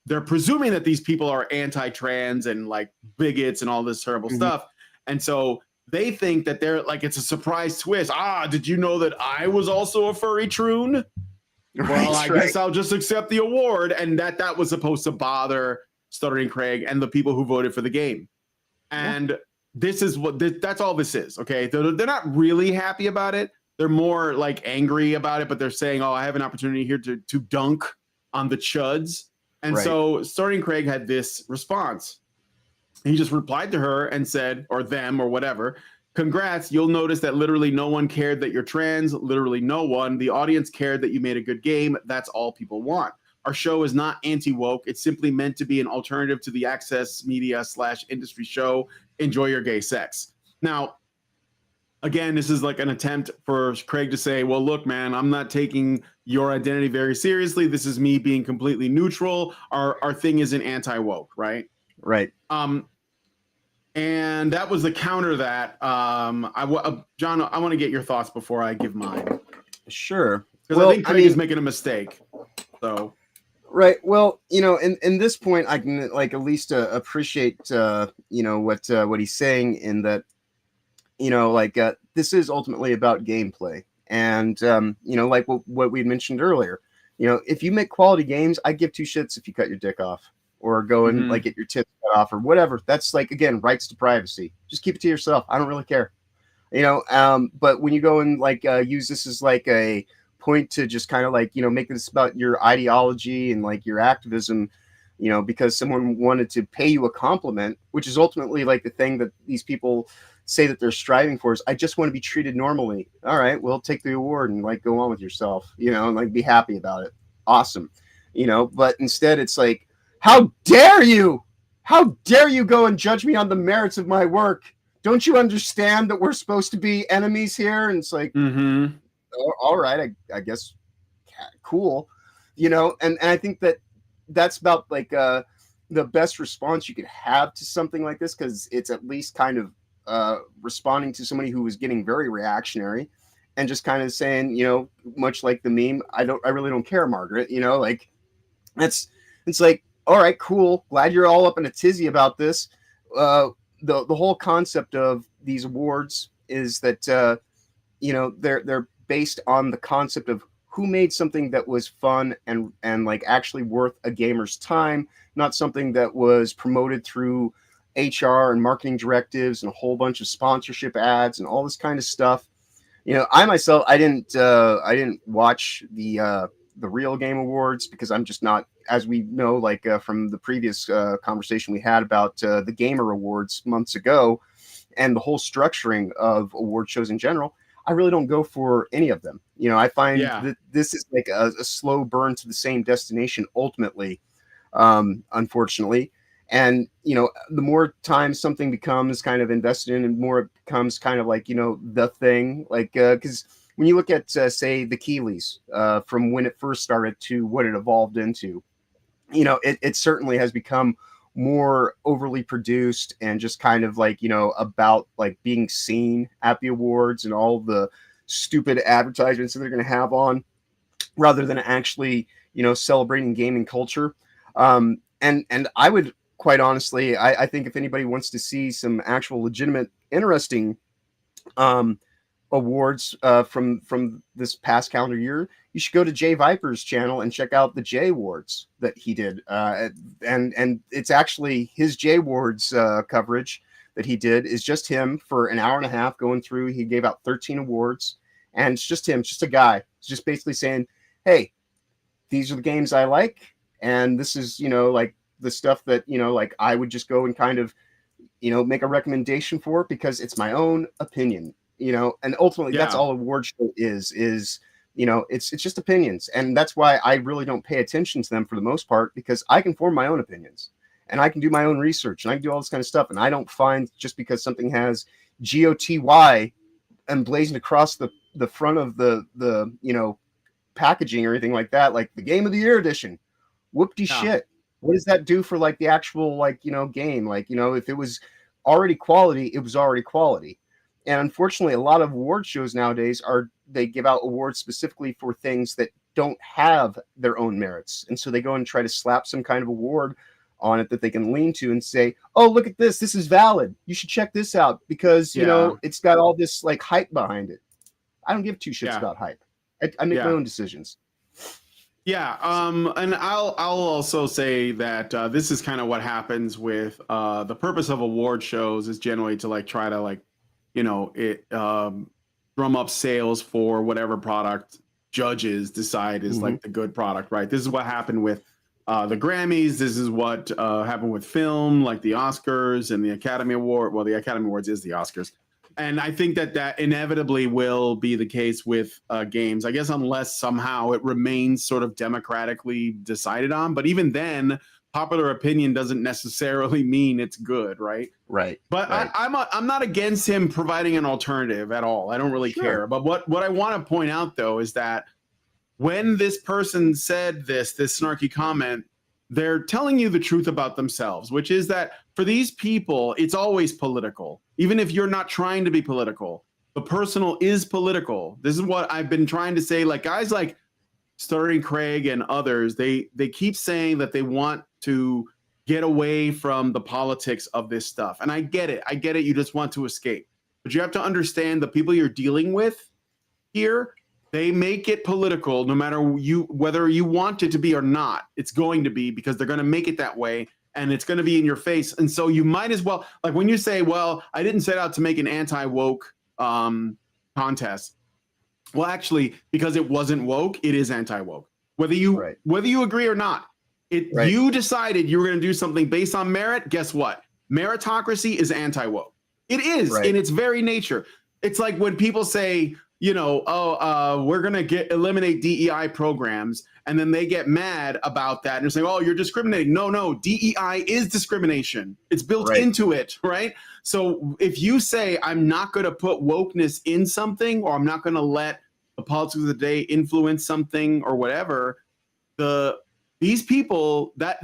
they're presuming that these people are anti-trans and like bigots and all this terrible stuff. And so they think that they're like, it's a surprise twist. Did you know that I was also a furry troon? Well, I guess I'll just accept the award. And that was supposed to bother Stuttering Craig and the people who voted for the game. And this is that's all this is. Okay. They're not really happy about it. They're more like angry about it, but they're saying, I have an opportunity here to dunk on the chuds. And so Stuttering Craig had this response. He just replied to her and said, or them or whatever, congrats, you'll notice that literally no one cared that you're trans, literally no one. The audience cared that you made a good game. That's all people want. Our show is not anti-woke. It's simply meant to be an alternative to the access media / industry show. Enjoy your gay sex. Now, again, this is like an attempt for Craig to say, well, look, man, I'm not taking your identity very seriously. This is me being completely neutral. Our thing isn't anti-woke, right? Right. And that was the counter that John, I want to get your thoughts before I give mine. Sure. Because I think Craig is making a mistake. So. Right. Well, in this point, I can like at least appreciate what he's saying in that, this is ultimately about gameplay, and like what we mentioned earlier. If you make quality games, I give two shits if you cut your dick off or go and like get your tits cut off or whatever. That's like, again, rights to privacy. Just keep it to yourself. I don't really care. But when you go and like use this as like a point to just kind of like, make this about your ideology and like your activism, because someone wanted to pay you a compliment, which is ultimately like the thing that these people say that they're striving for is, I just want to be treated normally. All right, well, take the award and like go on with yourself, and like be happy about it. Awesome. But instead it's like, how dare you? How dare you go and judge me on the merits of my work? Don't you understand that we're supposed to be enemies here? And it's like, all right, I guess, cool. And I think that's about like the best response you could have to something like this, because it's at least kind of responding to somebody who was getting very reactionary and just kind of saying, much like the meme, I really don't care, Margaret, like it's like, all right, cool. Glad you're all up in a tizzy about this. The whole concept of these awards is that, they're based on the concept of who made something that was fun and like actually worth a gamer's time, not something that was promoted through HR and marketing directives and a whole bunch of sponsorship ads and all this kind of stuff. I myself, I didn't watch the real Game Awards because I'm just not as we know, like from the previous conversation we had about the Gamer Awards months ago, and the whole structuring of award shows in general, I really don't go for any of them. You know, I find that this is like a slow burn to the same destination ultimately, unfortunately. And, you know, the more time something becomes kind of invested in, and more it becomes kind of like, you know, the thing, like, because when you look at, say, the Keeleys, from when it first started to what it evolved into, you know, it certainly has become more overly produced and just kind of like, you know, about like being seen at the awards and all the stupid advertisements that they're going to have on, rather than actually, you know, celebrating gaming culture. And I would quite honestly, I think if anybody wants to see some actual legitimate, interesting awards from this past calendar year, you should go to Jay Viper's channel and check out the Jay Awards that he did. And it's actually his Jay Awards coverage that he did is just him for an hour and a half going through. He gave out 13 awards, and it's just him, just a guy. It's just basically saying, hey, these are the games I like, and this is, you know, like the stuff that, you know, like I would just go and kind of, you know, make a recommendation for because it's my own opinion, you know, and ultimately that's all award show is, you know, it's just opinions. And that's why I really don't pay attention to them for the most part, because I can form my own opinions and I can do my own research and I can do all this kind of stuff. And I don't find just because something has GOTY emblazoned across the front of the, you know, packaging or anything like that, like the Game of the Year edition, shit. What does that do for like the actual, like, you know, game? Like, you know, if it was already quality, it was already quality. And unfortunately, a lot of award shows nowadays they give out awards specifically for things that don't have their own merits. And so they go and try to slap some kind of award on it that they can lean to and say, oh, look at this. This is valid. You should check this out because, you know, it's got all this like hype behind it. I don't give two shits about hype. I make my own decisions. Yeah, and I'll also say that this is kind of what happens with the purpose of award shows is generally to like try to like, you know, drum up sales for whatever product judges decide is like the good product, right? This is what happened with the Grammys. This is what happened with film, like the Oscars and the Academy Award. Well, the Academy Awards is the Oscars. And I think that inevitably will be the case with games, I guess, unless somehow it remains sort of democratically decided on. But even then, popular opinion doesn't necessarily mean it's good, right? Right. But right. I'm not against him providing an alternative at all. I don't really care. But what I want to point out, though, is that when this person said this snarky comment, they're telling you the truth about themselves, which is that for these people, it's always political. Even if you're not trying to be political, the personal is political. This is what I've been trying to say. Like guys like Sturdy Craig and others, they keep saying that they want to get away from the politics of this stuff. And I get it. You just want to escape. But you have to understand the people you're dealing with here, they make it political no matter whether you want it to be or not. It's going to be because they're going to make it that way. And it's going to be in your face. And so you might as well, like when you say, well, I didn't set out to make an anti-woke contest. Well, actually, because it wasn't woke, it is anti-woke. Whether you agree or not, you decided you were going to do something based on merit. Guess what? Meritocracy is anti-woke. It is in its very nature. It's like when people say, you know, we're going to eliminate DEI programs. And then they get mad about that and they're saying, oh, you're discriminating. No, DEI is discrimination. It's built into it, right? So if you say, I'm not going to put wokeness in something, or I'm not going to let the politics of the day influence something or whatever, these people, that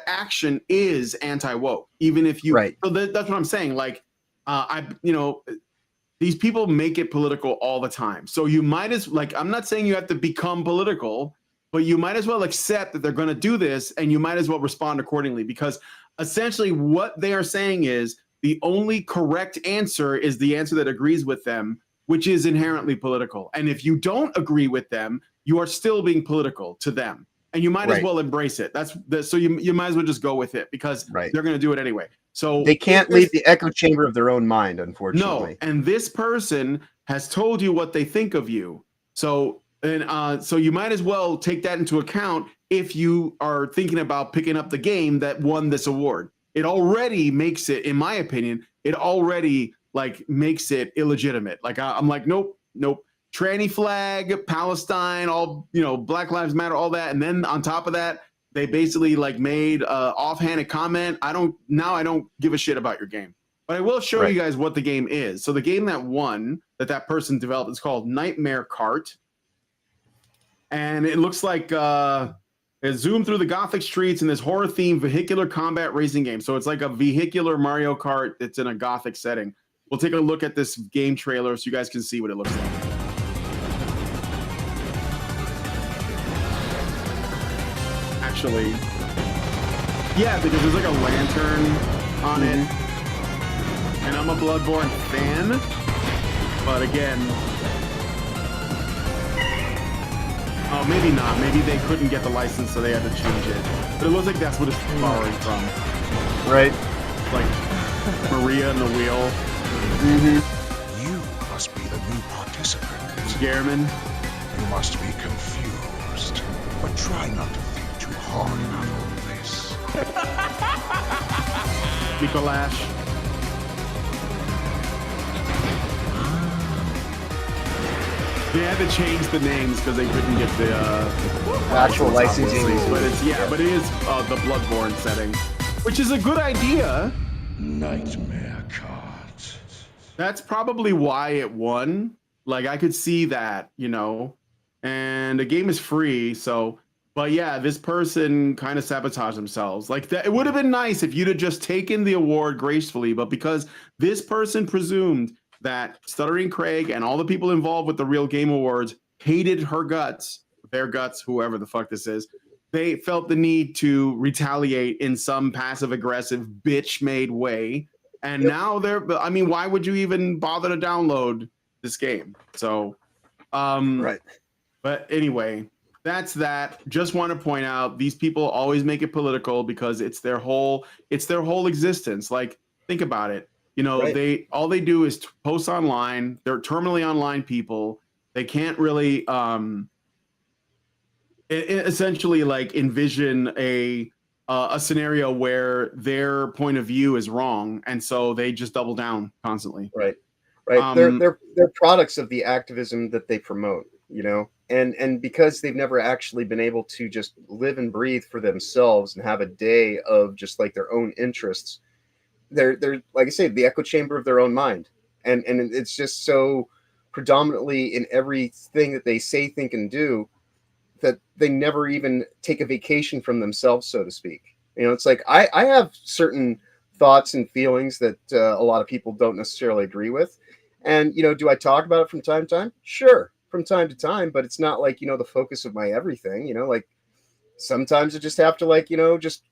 action is anti-woke. Even if you, so that's what I'm saying. Like, these people make it political all the time. So you might I'm not saying you have to become political, but you might as well accept that they're going to do this, and you might as well respond accordingly, because essentially what they are saying is the only correct answer is the answer that agrees with them, which is inherently political. And if you don't agree with them, you are still being political to them, and you might as well embrace it. So you might as well just go with it, because they're going to do it anyway. So they can't leave the echo chamber of their own mind, unfortunately. No, and this person has told you what they think of you. So you might as well take that into account if you are thinking about picking up the game that won this award. It already makes it, in my opinion, it already like makes it illegitimate. Like I'm like, nope. Tranny flag, Palestine, all, you know, Black Lives Matter, all that. And then on top of that, they basically like made offhanded comment. I don't give a shit about your game. But I will show you guys what the game is. So the game that won, that person developed, is called Nightmare Kart. And it looks like it zoomed through the gothic streets in this horror-themed vehicular combat racing game. So it's like a vehicular Mario Kart that's in a gothic setting. We'll take a look at this game trailer so you guys can see what it looks like. Actually, yeah, because there's like a lantern on it, and I'm a Bloodborne fan, but again, oh, maybe not. Maybe they couldn't get the license, so they had to change it. But it looks like that's what it's borrowing from. Right. Like Maria and the wheel. You must be the new participant. Garmin. You must be confused, but try not to think too hard about all this. Mikolash. They had to change the names because they couldn't get the actual licensing. But it is the Bloodborne setting, which is a good idea. Nightmare Kart. That's probably why it won. Like I could see that, you know, and the game is free. So, but yeah, this person kind of sabotaged themselves. Like that, it would have been nice if you'd have just taken the award gracefully, but because this person presumed that Stuttering Craig and all the people involved with the Real Game Awards hated her guts, their guts, whoever the fuck this is, they felt the need to retaliate in some passive-aggressive, bitch-made way. And now I mean, why would you even bother to download this game? So, Right. But anyway, that's that. Just want to point out, these people always make it political because it's their whole existence. Like, think about it. You know, all they do is post online. They're terminally online people. They can't really essentially like envision a scenario where their point of view is wrong, and so they just double down constantly. Right. They're products of the activism that they promote, you know, and because they've never actually been able to just live and breathe for themselves and have a day of just like their own interests. They're like I say, the echo chamber of their own mind, and it's just so predominantly in everything that they say, think, and do that they never even take a vacation from themselves, so to speak. You know, it's like I have certain thoughts and feelings that a lot of people don't necessarily agree with, and you know, do I talk about it from time to time? Sure, from time to time, but it's not like, you know, the focus of my everything. You know, like sometimes I just have to, like, you know, just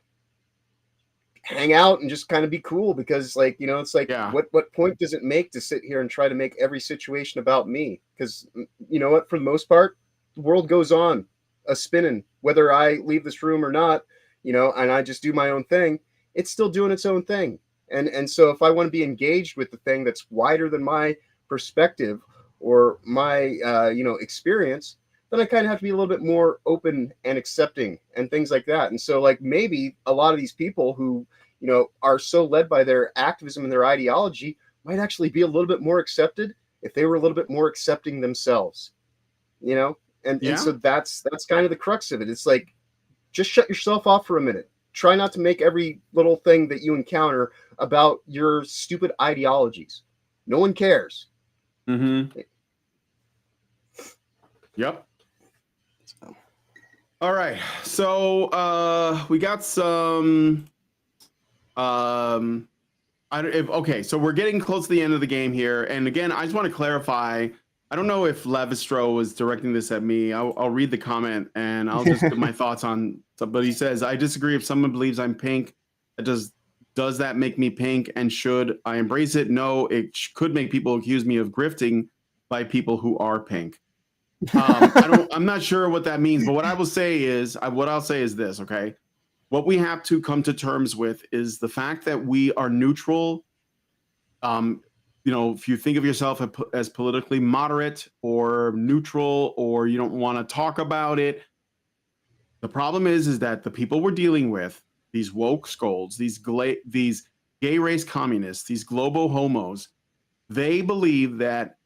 hang out and just kind of be cool because, like, you know, it's like, what point does it make to sit here and try to make every situation about me? Because you know what, for the most part, the world goes on a spinning, whether I leave this room or not, you know, and I just do my own thing, it's still doing its own thing. And so if I want to be engaged with the thing that's wider than my perspective or my you know, experience, then I kind of have to be a little bit more open and accepting and things like that. And so, like, maybe a lot of these people who, you know, are so led by their activism and their ideology might actually be a little bit more accepted if they were a little bit more accepting themselves, you know? And so that's kind of the crux of it. It's like, just shut yourself off for a minute. Try not to make every little thing that you encounter about your stupid ideologies. No one cares. Mm-hmm. Yep. All right. So we got some okay, so we're getting close to the end of the game here. And again, I just want to clarify, I don't know if Lavistro was directing this at me. I'll read the comment and I'll just give my thoughts on. But he says, I disagree. If someone believes I'm pink, does that make me pink? And should I embrace it? No, it could make people accuse me of grifting by people who are pink. I'm not sure what that means, but what I will say is, I'll say is this, okay? What we have to come to terms with is the fact that we are neutral. You know, if you think of yourself as politically moderate or neutral, or you don't want to talk about it, The problem is that the people we're dealing with, these woke scolds, these gay race communists, these globo homos, they believe that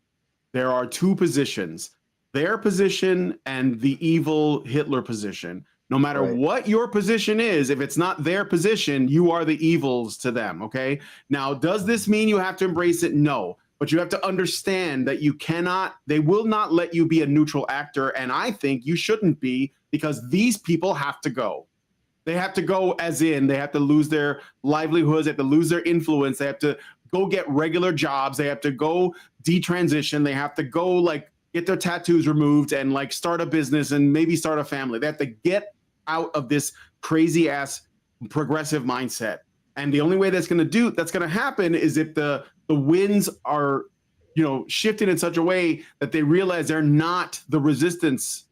there are two positions, their position and the evil Hitler position. No matter what your position is, if it's not their position, you are the evils to them, okay? Now, does this mean you have to embrace it? No. But you have to understand that you cannot, they will not let you be a neutral actor, and I think you shouldn't be, because these people have to go. They have to go as in, they have to lose their livelihoods, they have to lose their influence, they have to go get regular jobs, they have to go detransition, they have to go like get their tattoos removed and like start a business and maybe start a family. They have to get out of this crazy ass progressive mindset. And the only way that's going to happen is if the winds are, you know, shifted in such a way that they realize they're not the resistance.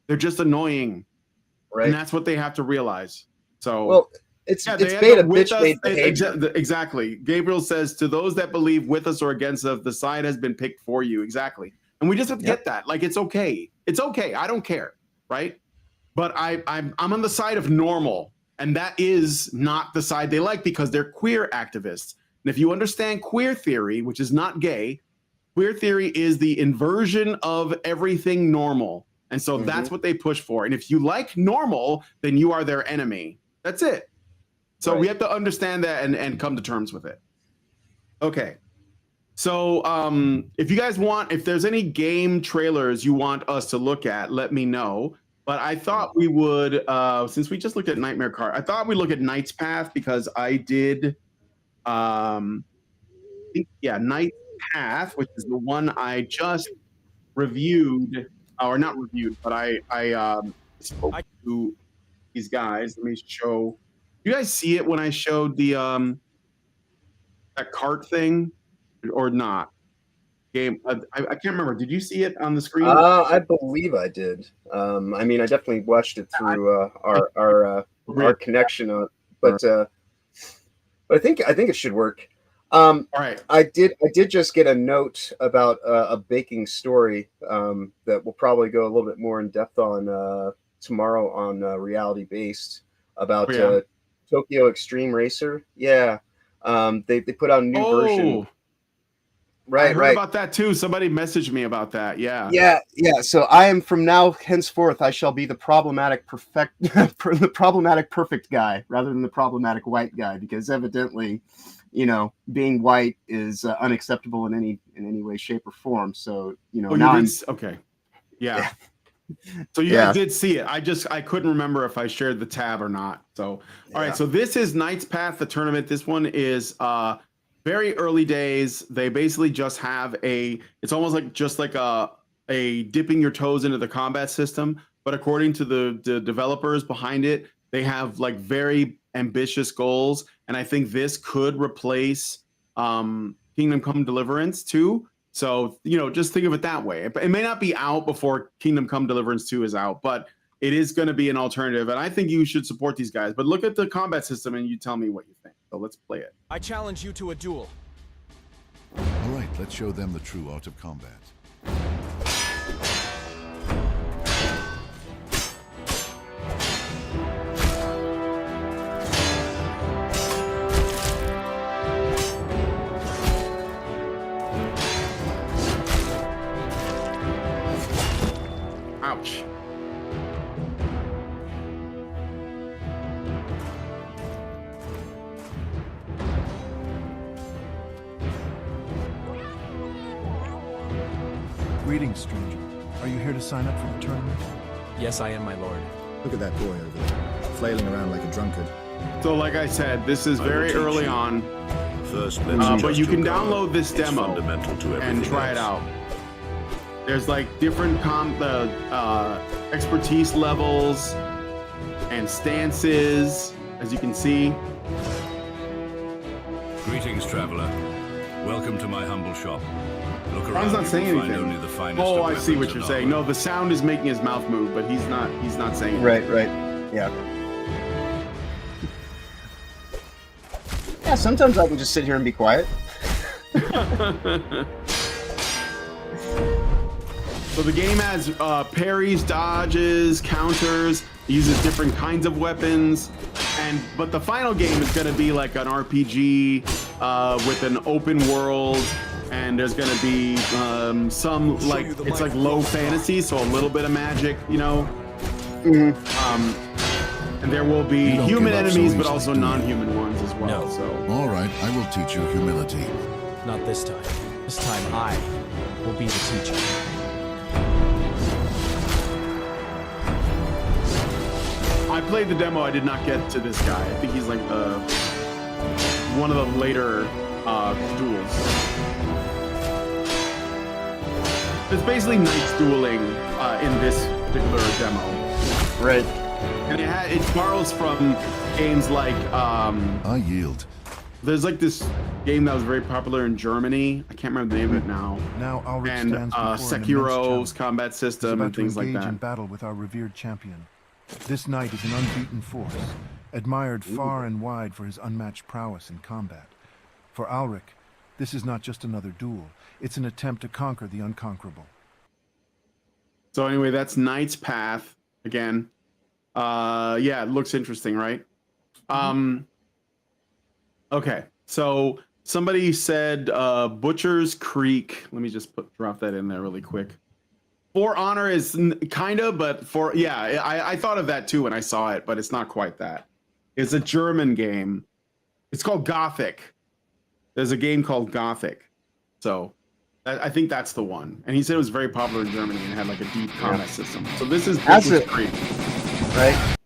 They're just annoying. Right. And that's what they have to realize. So, well, it's beta bitch made behavior. Exactly. Gabriel says, to those that believe with us or against us, the side has been picked for you. Exactly. And we just have to get that. Like, it's okay. It's okay. I don't care. Right. But I'm on the side of normal. And that is not the side they like, because they're queer activists. And if you understand queer theory, which is not gay, queer theory is the inversion of everything normal. And so that's what they push for. And if you like normal, then you are their enemy. That's it. So we have to understand that and come to terms with it. Okay. So if you guys want, if there's any game trailers you want us to look at, let me know. But I thought we would, since we just looked at Nightmare Card, I thought we'd look at Knight's Path, because I did, Knight's Path, which is the one I just reviewed, or not reviewed, but I spoke to these guys. Let me show. You guys see it when I showed the that cart thing, or not? Game. I can't remember. Did you see it on the screen? I believe I did. I mean, I definitely watched it through our connection, but I think it should work. All right. I did just get a note about a baking story that we'll probably go a little bit more in depth on tomorrow on Reality Based about Tokyo Extreme Racer. Yeah, they put out a new version. Right, I heard about that too. Somebody messaged me about that. Yeah. So I am from now henceforth. I shall be the problematic perfect guy rather than the problematic white guy, because evidently, you know, being white is unacceptable in any way, shape, or form. So you know, okay. Yeah. So you guys did see it. I couldn't remember if I shared the tab or not. So all right. So this is Knight's Path, the tournament. This one is very early days. They basically just have it's almost like just like a dipping your toes into the combat system. But according to the developers behind it, they have like very ambitious goals. And I think this could replace Kingdom Come Deliverance 2. So, you know, just think of it that way. It may not be out before Kingdom Come Deliverance 2 is out, but it is going to be an alternative. And I think you should support these guys. But look at the combat system and you tell me what you think. So let's play it. I challenge you to a duel. All right, let's show them the true art of combat. Ouch. Greetings, stranger. Are you here to sign up for the tournament? Yes, I am, my lord. Look at that boy over there, flailing around like a drunkard. So like I said, this is very early on, First, but you can download this demo and try it out. There's like different expertise levels and stances, as you can see. Greetings, traveler. Welcome to my humble shop. Look around. Ron's not saying you will find anything. only the finest Oh, of I see what weapons you're and saying. armor. No, the sound is making his mouth move, but he's not saying it. Right. Yeah. Yeah, sometimes I can just sit here and be quiet. So the game has parries, dodges, counters, uses different kinds of weapons, but the final game is going to be like an RPG with an open world, and there's going to be some like it's like low fantasy, so a little bit of magic, you know. And there will be human enemies, but also non-human ones as well. So All right, I will teach you humility. Not this time. This time I will be the teacher. I played the demo. I did not get to this guy. I think he's like one of the later duels. It's basically knights dueling in this particular demo. Right. And it borrows from games like I yield. there's like this game that was very popular in Germany. I can't remember the name of it now. Now Ulrich And stands before an immense Sekiro's challenge. combat He's system about and to things like engage in that. battle with our revered champion. This knight is an unbeaten force, admired far and wide for his unmatched prowess in combat. For Ulrich, this is not just another duel. It's an attempt to conquer the unconquerable. So anyway, that's Knight's Path again. Yeah, it looks interesting, right? Okay, so somebody said Butcher's Creek. Let me just drop that in there really quick. For Honor is kind of, but I thought of that too when I saw it, but it's not quite that. It's a German game. It's called Gothic. There's a game called Gothic. So I think that's the one. And he said it was very popular in Germany and had like a deep combat system. So this is Butcher's Creek. Right?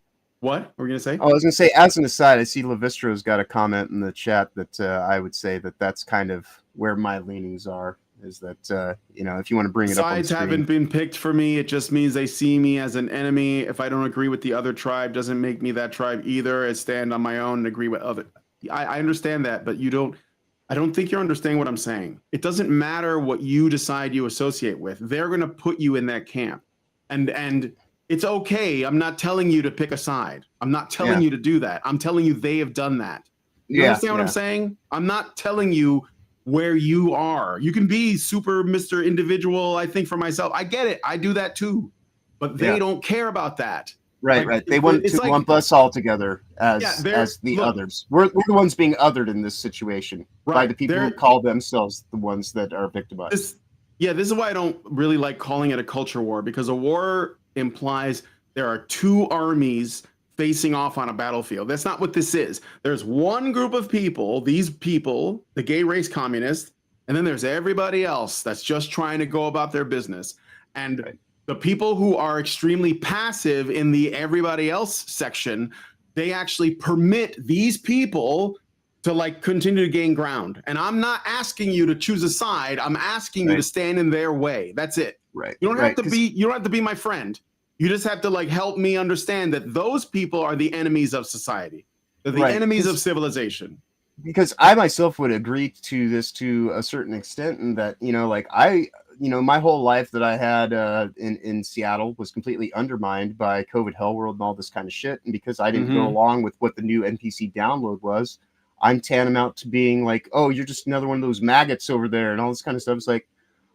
What were we gonna say? Oh, I was gonna say, as an aside, I see Levistro's got a comment in the chat that I would say that's kind of where my leanings are. Is that if you want to bring it up on Sides screen. haven't been picked for me. It just means they see me as an enemy. If I don't agree with the other tribe, doesn't make me that tribe either. I stand on my own and agree with other. I understand that, but I don't think you're understanding what I'm saying. It doesn't matter what you decide you associate with. They're going to put you in that camp, and it's okay. I'm not telling you to pick a side. I'm not telling you to do that. I'm telling you they have done that. You understand what I'm saying? I'm not telling you where you are. You can be super Mr. Individual. I think for myself, I get it. I do that too, but they don't care about that. Right, right. They want to lump us all together as the others. We're the ones being othered in this situation by the people who call themselves the ones that are victimized. This is why I don't really like calling it a culture war, because a war implies there are two armies facing off on a battlefield. That's not what this is. There's one group of people, these people, the gay race communists, and then there's everybody else that's just trying to go about their business. And the people who are extremely passive in the everybody else section, they actually permit these people to like continue to gain ground. And I'm not asking you to choose a side. I'm asking you to stand in their way. That's it. Right. You don't have to be my friend. You just have to like help me understand that those people are the enemies of society. They're the enemies of civilization. Because I myself would agree to this to a certain extent, and that my whole life that I had in Seattle was completely undermined by COVID Hell World and all this kind of shit. And because I didn't go along with what the new NPC download was, I'm tantamount to being like, oh, you're just another one of those maggots over there and all this kind of stuff. It's like,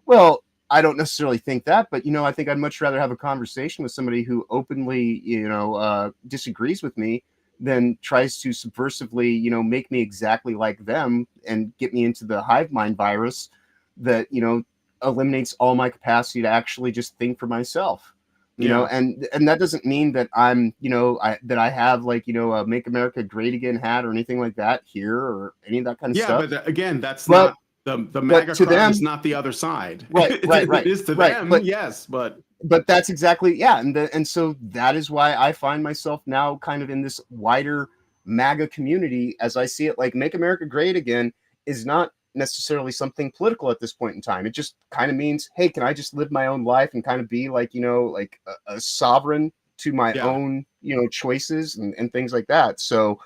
well, I don't necessarily think that, but I think I'd much rather have a conversation with somebody who openly, disagrees with me than tries to subversively, make me exactly like them and get me into the hive mind virus that, eliminates all my capacity to actually just think for myself. And that doesn't mean that I'm, that I have like, a Make America Great Again hat or anything like that here or any of that kind of stuff. Yeah, but again, that's not the MAGA crowd is not the other side. Right. It is to them, yes, but that's exactly, and so that is why I find myself now kind of in this wider MAGA community as I see it. Like, Make America Great Again is not necessarily something political at this point in time. It just kind of means, hey, can I just live my own life and kind of be like, like a sovereign to my own, choices and things like that. So,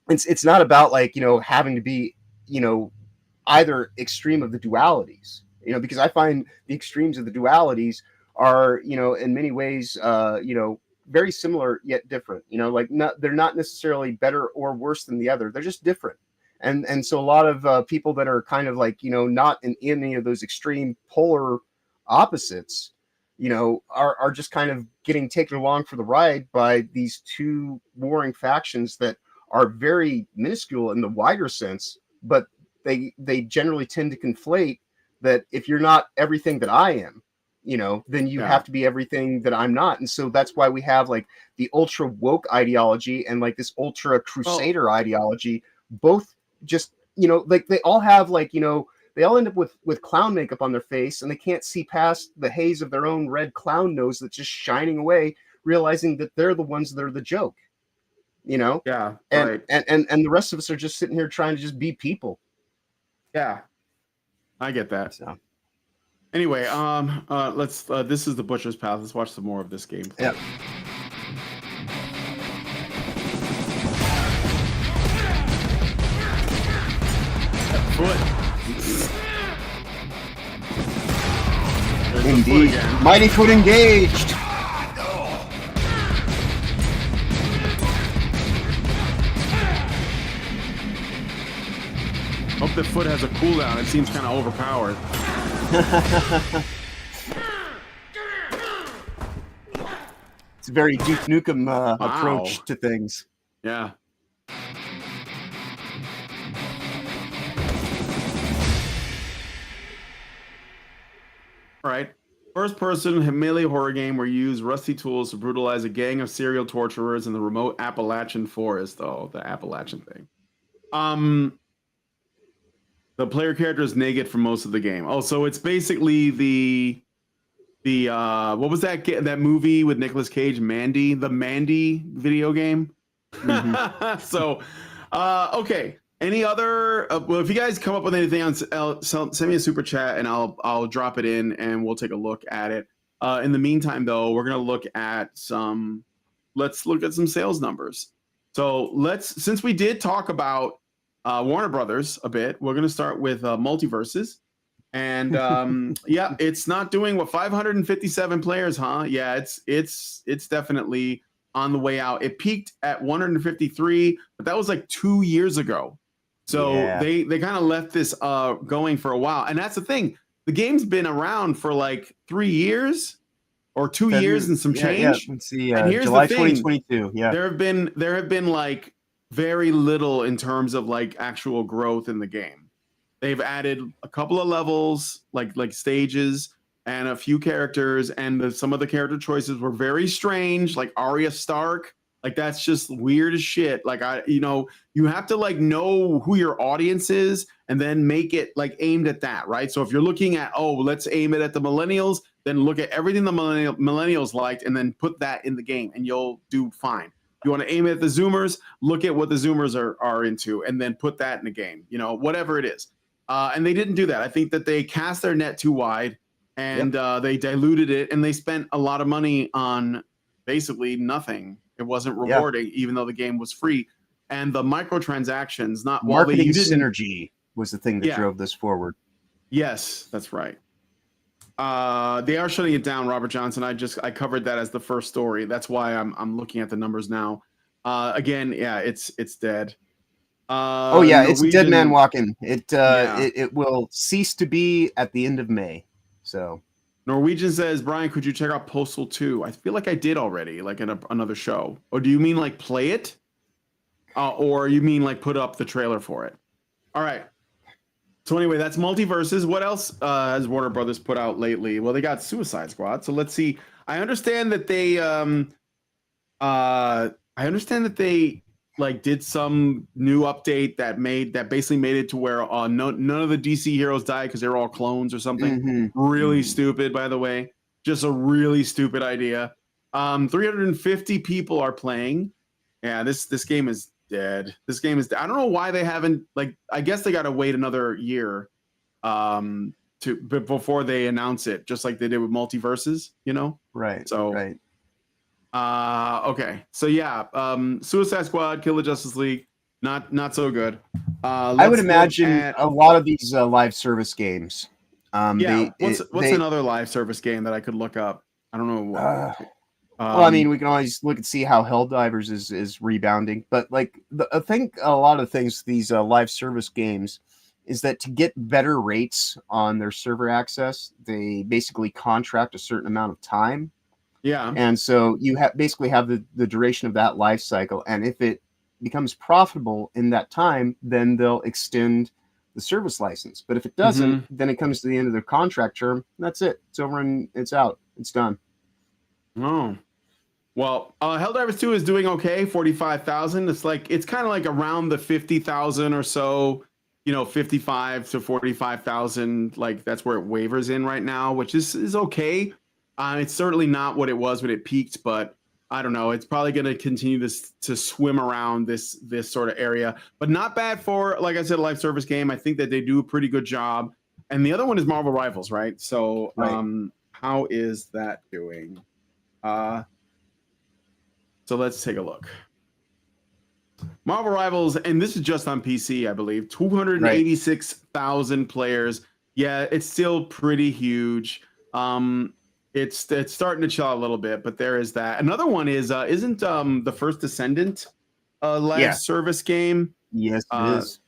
it's not about like, having to be, either extreme of the dualities, because I find the extremes of the dualities are, in many ways, very similar yet different, they're not necessarily better or worse than the other. They're just different. And so a lot of people that are kind of like, not in any of those extreme polar opposites, are just kind of getting taken along for the ride by these two warring factions that are very minuscule in the wider sense, but they generally tend to conflate that if you're not everything that I am, then you have to be everything that I'm not. And so that's why we have like the ultra woke ideology and like this ultra crusader ideology, both just, like they all have like, they all end up with clown makeup on their face and they can't see past the haze of their own red clown nose that's just shining away, realizing that they're the ones that are the joke, Yeah. and, Right. and the rest of us are just sitting here trying to just be people. Yeah. I get that. So. Anyway, let's. This is the Butcher's Path. Let's watch some more of this game. Yep. Indeed, mighty foot engaged. Hope the foot has a cooldown. It seems kind of overpowered. It's a very Duke Nukem approach to things. Yeah. All right. First-person melee horror game where you use rusty tools to brutalize a gang of serial torturers in the remote Appalachian forest. Oh, the Appalachian thing. The player character is naked for most of the game. Oh, so it's basically the what was that movie with Nicolas Cage, Mandy? The Mandy video game. Mm-hmm. So, okay. Any other? Well, if you guys come up with anything else, send me a super chat and I'll drop it in and we'll take a look at it. In the meantime, though, we're gonna look at some. Let's look at some sales numbers. So since we did talk about Warner Brothers a bit, we're gonna start with Multiverses, and yeah, it's not doing what 557 players, huh? Yeah, it's definitely on the way out. It peaked at 153, but that was like 2 years ago. So they kind of left this going for a while. And that's the thing. The game's been around for like 3 years or 2 years and some change. Yeah. Let's see. And here's July the thing. 2022. Yeah. There have been like very little in terms of like actual growth in the game. They've added a couple of levels, like stages, and a few characters, and some of the character choices were very strange, like Arya Stark. Like that's just weird as shit. Like you have to like know who your audience is and then make it like aimed at that, right? So if you're looking at, let's aim it at the millennials, then look at everything the millennials liked and then put that in the game and you'll do fine. You want to aim it at the Zoomers, look at what the Zoomers are into and then put that in the game, whatever it is. And they didn't do that. I think that they cast their net too wide and they diluted it and they spent a lot of money on basically nothing. It wasn't rewarding, even though the game was free. And the microtransactions, marketing synergy was the thing that drove this forward. Yes, that's right. They are shutting it down, Robert Johnson. I covered that as the first story. That's why I'm looking at the numbers now. Again, it's dead. It's a dead man walking. It will cease to be at the end of May. So Norwegian says, Brian, could you check out Postal 2? I feel like I did already, like in another show. Or do you mean like play it? Or you mean like put up the trailer for it? All right. So anyway, that's Multiverses. What else has Warner Brothers put out lately? Well, they got Suicide Squad. So let's see. I understand that they like did some new update that basically made it to where none of the DC heroes died because they were all clones or something. Mm-hmm. Really stupid, by the way. Just a really stupid idea. 350 people are playing. Yeah, this game is dead. This game is dead. I don't know why they haven't, like, I guess they got to wait another year before they announce it, just like they did with Multiverses, Right. So right. Okay. So yeah, Suicide Squad, Kill the Justice League, not so good. I would imagine a lot of these live service games. What's another live service game that I could look up? I don't know. Well, I mean, we can always look and see how Helldivers is rebounding, but like I think a lot of things, these live service games, is that to get better rates on their server access, they basically contract a certain amount of time. Yeah. And so you basically have the duration of that life cycle. And if it becomes profitable in that time, then they'll extend the service license. But if it doesn't, then it comes to the end of their contract term. And that's it. It's over and it's out. It's done. Oh. Well, Helldivers 2 is doing okay, 45,000. It's kind of like around the 50,000 or so, 55 to 45,000. Like that's where it wavers in right now, which is okay. It's certainly not what it was when it peaked, but I don't know. It's probably going to continue to swim around this sort of area, but not bad for, like I said, a live service game. I think that they do a pretty good job. And the other one is Marvel Rivals, right? So, how is that doing? So let's take a look. Marvel Rivals, and this is just on PC, I believe. 286,000 players. Yeah, it's still pretty huge. It's starting to chill out a little bit, but there is that. Another one is isn't the First Descendant live service game? Yes, it is.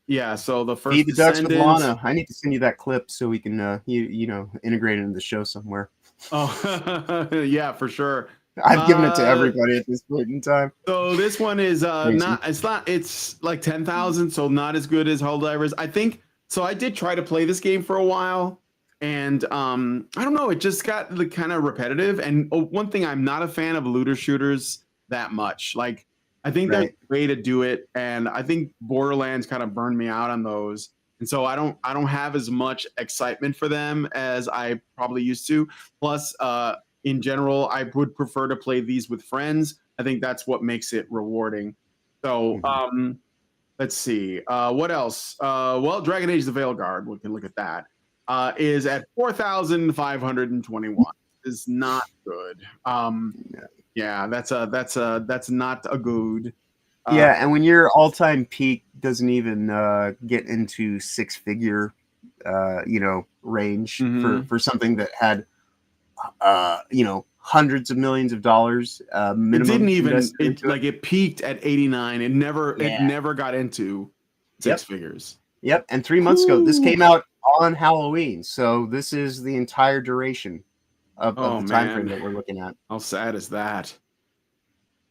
Yeah, so the First Feed the Ducks with Descendant. Lana. I need to send you that clip so we can integrate it into the show somewhere. Oh, yeah, for sure. I've given it to everybody at this point in time. So this one is it's like 10,000, so not as good as Helldivers. I think so. I did try to play this game for a while, and I don't know, it just got kind of repetitive. And one thing, I'm not a fan of looter shooters that much. Like I think there's a way to do it, and I think Borderlands kind of burned me out on those. And so I don't have as much excitement for them as I probably used to. Plus, in general, I would prefer to play these with friends. I think that's what makes it rewarding. So let's see. What else? Well, Dragon Age the Veilguard, we can look at that, is at 4,521. Is not good. Yeah, that's not a good. Yeah, and when your all-time peak doesn't even get into six-figure, range for something that had, hundreds of millions of dollars minimum. It didn't even. It peaked at 89. It never got into six figures. Yep, and 3 months ago, this came out on Halloween, so this is the entire duration of the time frame that we're looking at. How sad is that?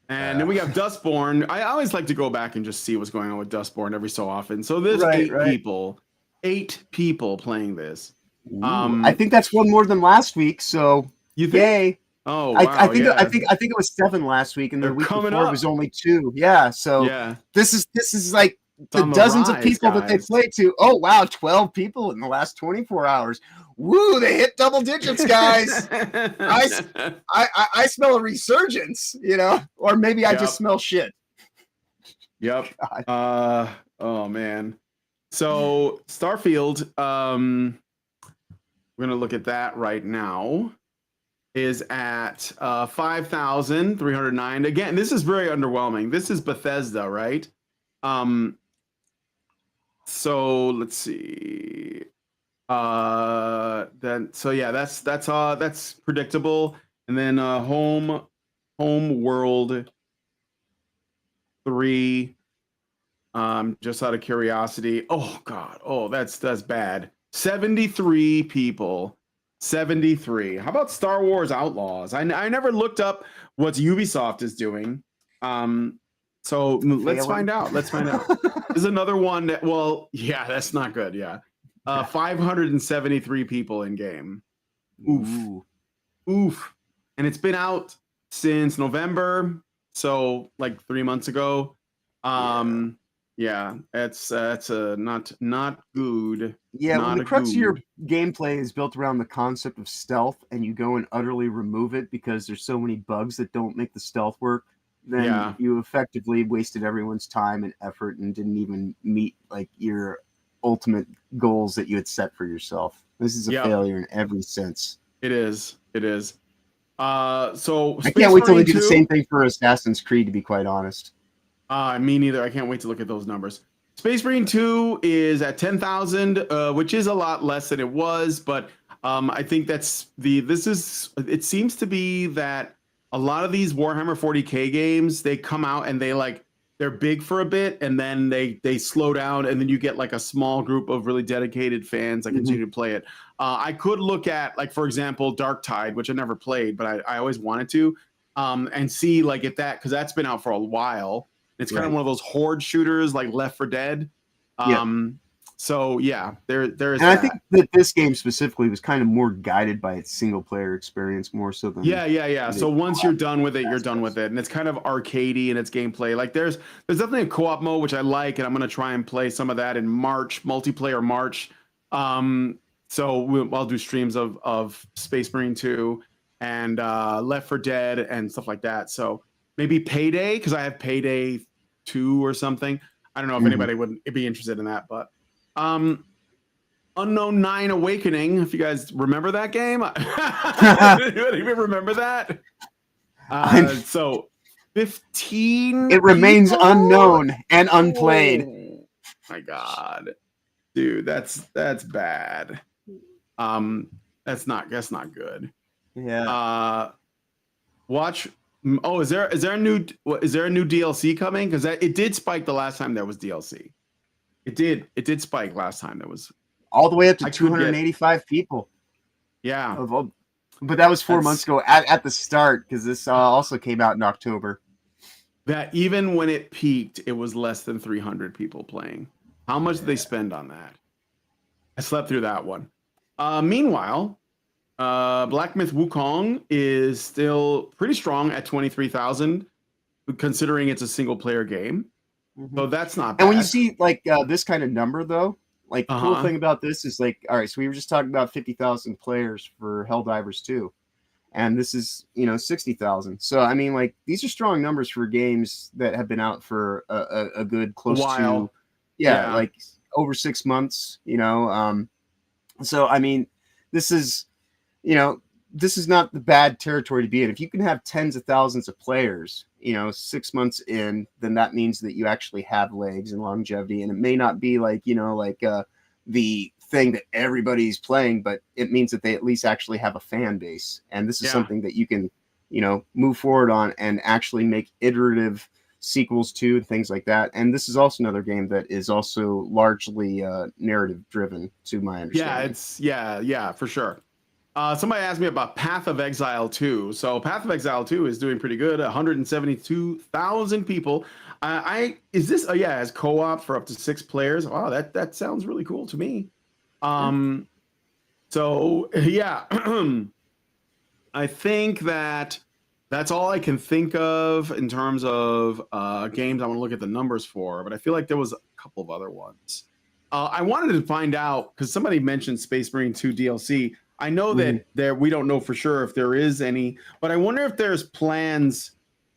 And then we have Dustborn. I always like to go back and just see what's going on with Dustborn every so often. So there's eight people playing this. I think that's one more than last week. So yay! Oh, wow, I think it was 7 last week, and the week before it was only 2. Yeah. So this is like the dozens of people that they play to. Oh wow, 12 people in the last 24 hours. Woo! They hit double digits, guys. I smell a resurgence, or maybe I just smell shit. Yep. Oh man. So Starfield, we're gonna look at that right now. Is at 5,309. Again, this is very underwhelming. This is Bethesda, right? So let's see. That's predictable. And then Home World 3. Just out of curiosity. Oh god. Oh, that's bad. 73 people. 73. How about Star Wars Outlaws? I never looked up what Ubisoft is doing. So let's find out. There's another one that, that's not good. Yeah. 573 people in game. Oof. And it's been out since November, so like 3 months ago. It's not good. Yeah, when the crux of your gameplay is built around the concept of stealth, and you go and utterly remove it because there's so many bugs that don't make the stealth work, then you effectively wasted everyone's time and effort and didn't even meet like your ultimate goals that you had set for yourself. This is a failure in every sense. It is. So I can't wait till they do the same thing for Assassin's Creed, to be quite honest. Me neither. I can't wait to look at those numbers. Space Marine 2 is at 10,000, which is a lot less than it was, but I think it seems to be that a lot of these Warhammer 40K games, they come out and they like they're big for a bit, and then they slow down, and then you get like a small group of really dedicated fans that continue to play it. I could look at, like, for example, Dark Tide, which I never played, but I always wanted to, and see like if that, because that's been out for a while. It's kind of one of those horde shooters like Left 4 Dead. So yeah, there's and that. I think that this game specifically was kind of more guided by its single player experience more so than So once you're done with it, you're done with it, and it's kind of arcadey in its gameplay. Like there's definitely a co-op mode which I like, and I'm gonna try and play some of that in March, multiplayer March. So I'll do streams of Space Marine 2 and Left 4 Dead and stuff like that. So maybe Payday, because I have Payday 2 or something. I don't know if anybody would be interested in that, but Unknown 9 Awakening, if you guys remember that game. Anybody remember that? So 15 it remains people? unknown and unplayed. Oh, my God. Dude, that's bad. That's not good. Yeah. Watch. Oh, is there a new DLC coming? Because it did spike the last time there was DLC. It did spike last time there was. All the way up to 285 people. Yeah. But that was 4 months ago at the start, because this also came out in October. That even when it peaked, it was less than 300 people playing. How much did they spend on that? I slept through that one. Meanwhile, Black Myth Wukong is still pretty strong at 23,000, considering it's a single player game. So that's not bad. And when you see like this kind of number, though, like the cool thing about this is like, all right, so we were just talking about 50,000 players for Helldivers 2, and this is 60,000. So I mean, like these are strong numbers for games that have been out for a good close to like over 6 months. So I mean, this is not the bad territory to be in. If you can have tens of thousands of players, 6 months in, then that means that you actually have legs and longevity. And it may not be like, the thing that everybody's playing, but it means that they at least actually have a fan base. And this is something that you can, move forward on and actually make iterative sequels to and things like that. And this is also another game that is also largely narrative driven, to my understanding. Yeah, for sure. Somebody asked me about Path of Exile 2. So Path of Exile 2 is doing pretty good. 172,000 people. Is this? As co-op for up to 6 players. Wow, that sounds really cool to me. So yeah, I think that's all I can think of in terms of games I want to look at the numbers for. But I feel like there was a couple of other ones. I wanted to find out because somebody mentioned Space Marine 2 DLC. I know that we don't know for sure if there is any, but I wonder if there's plans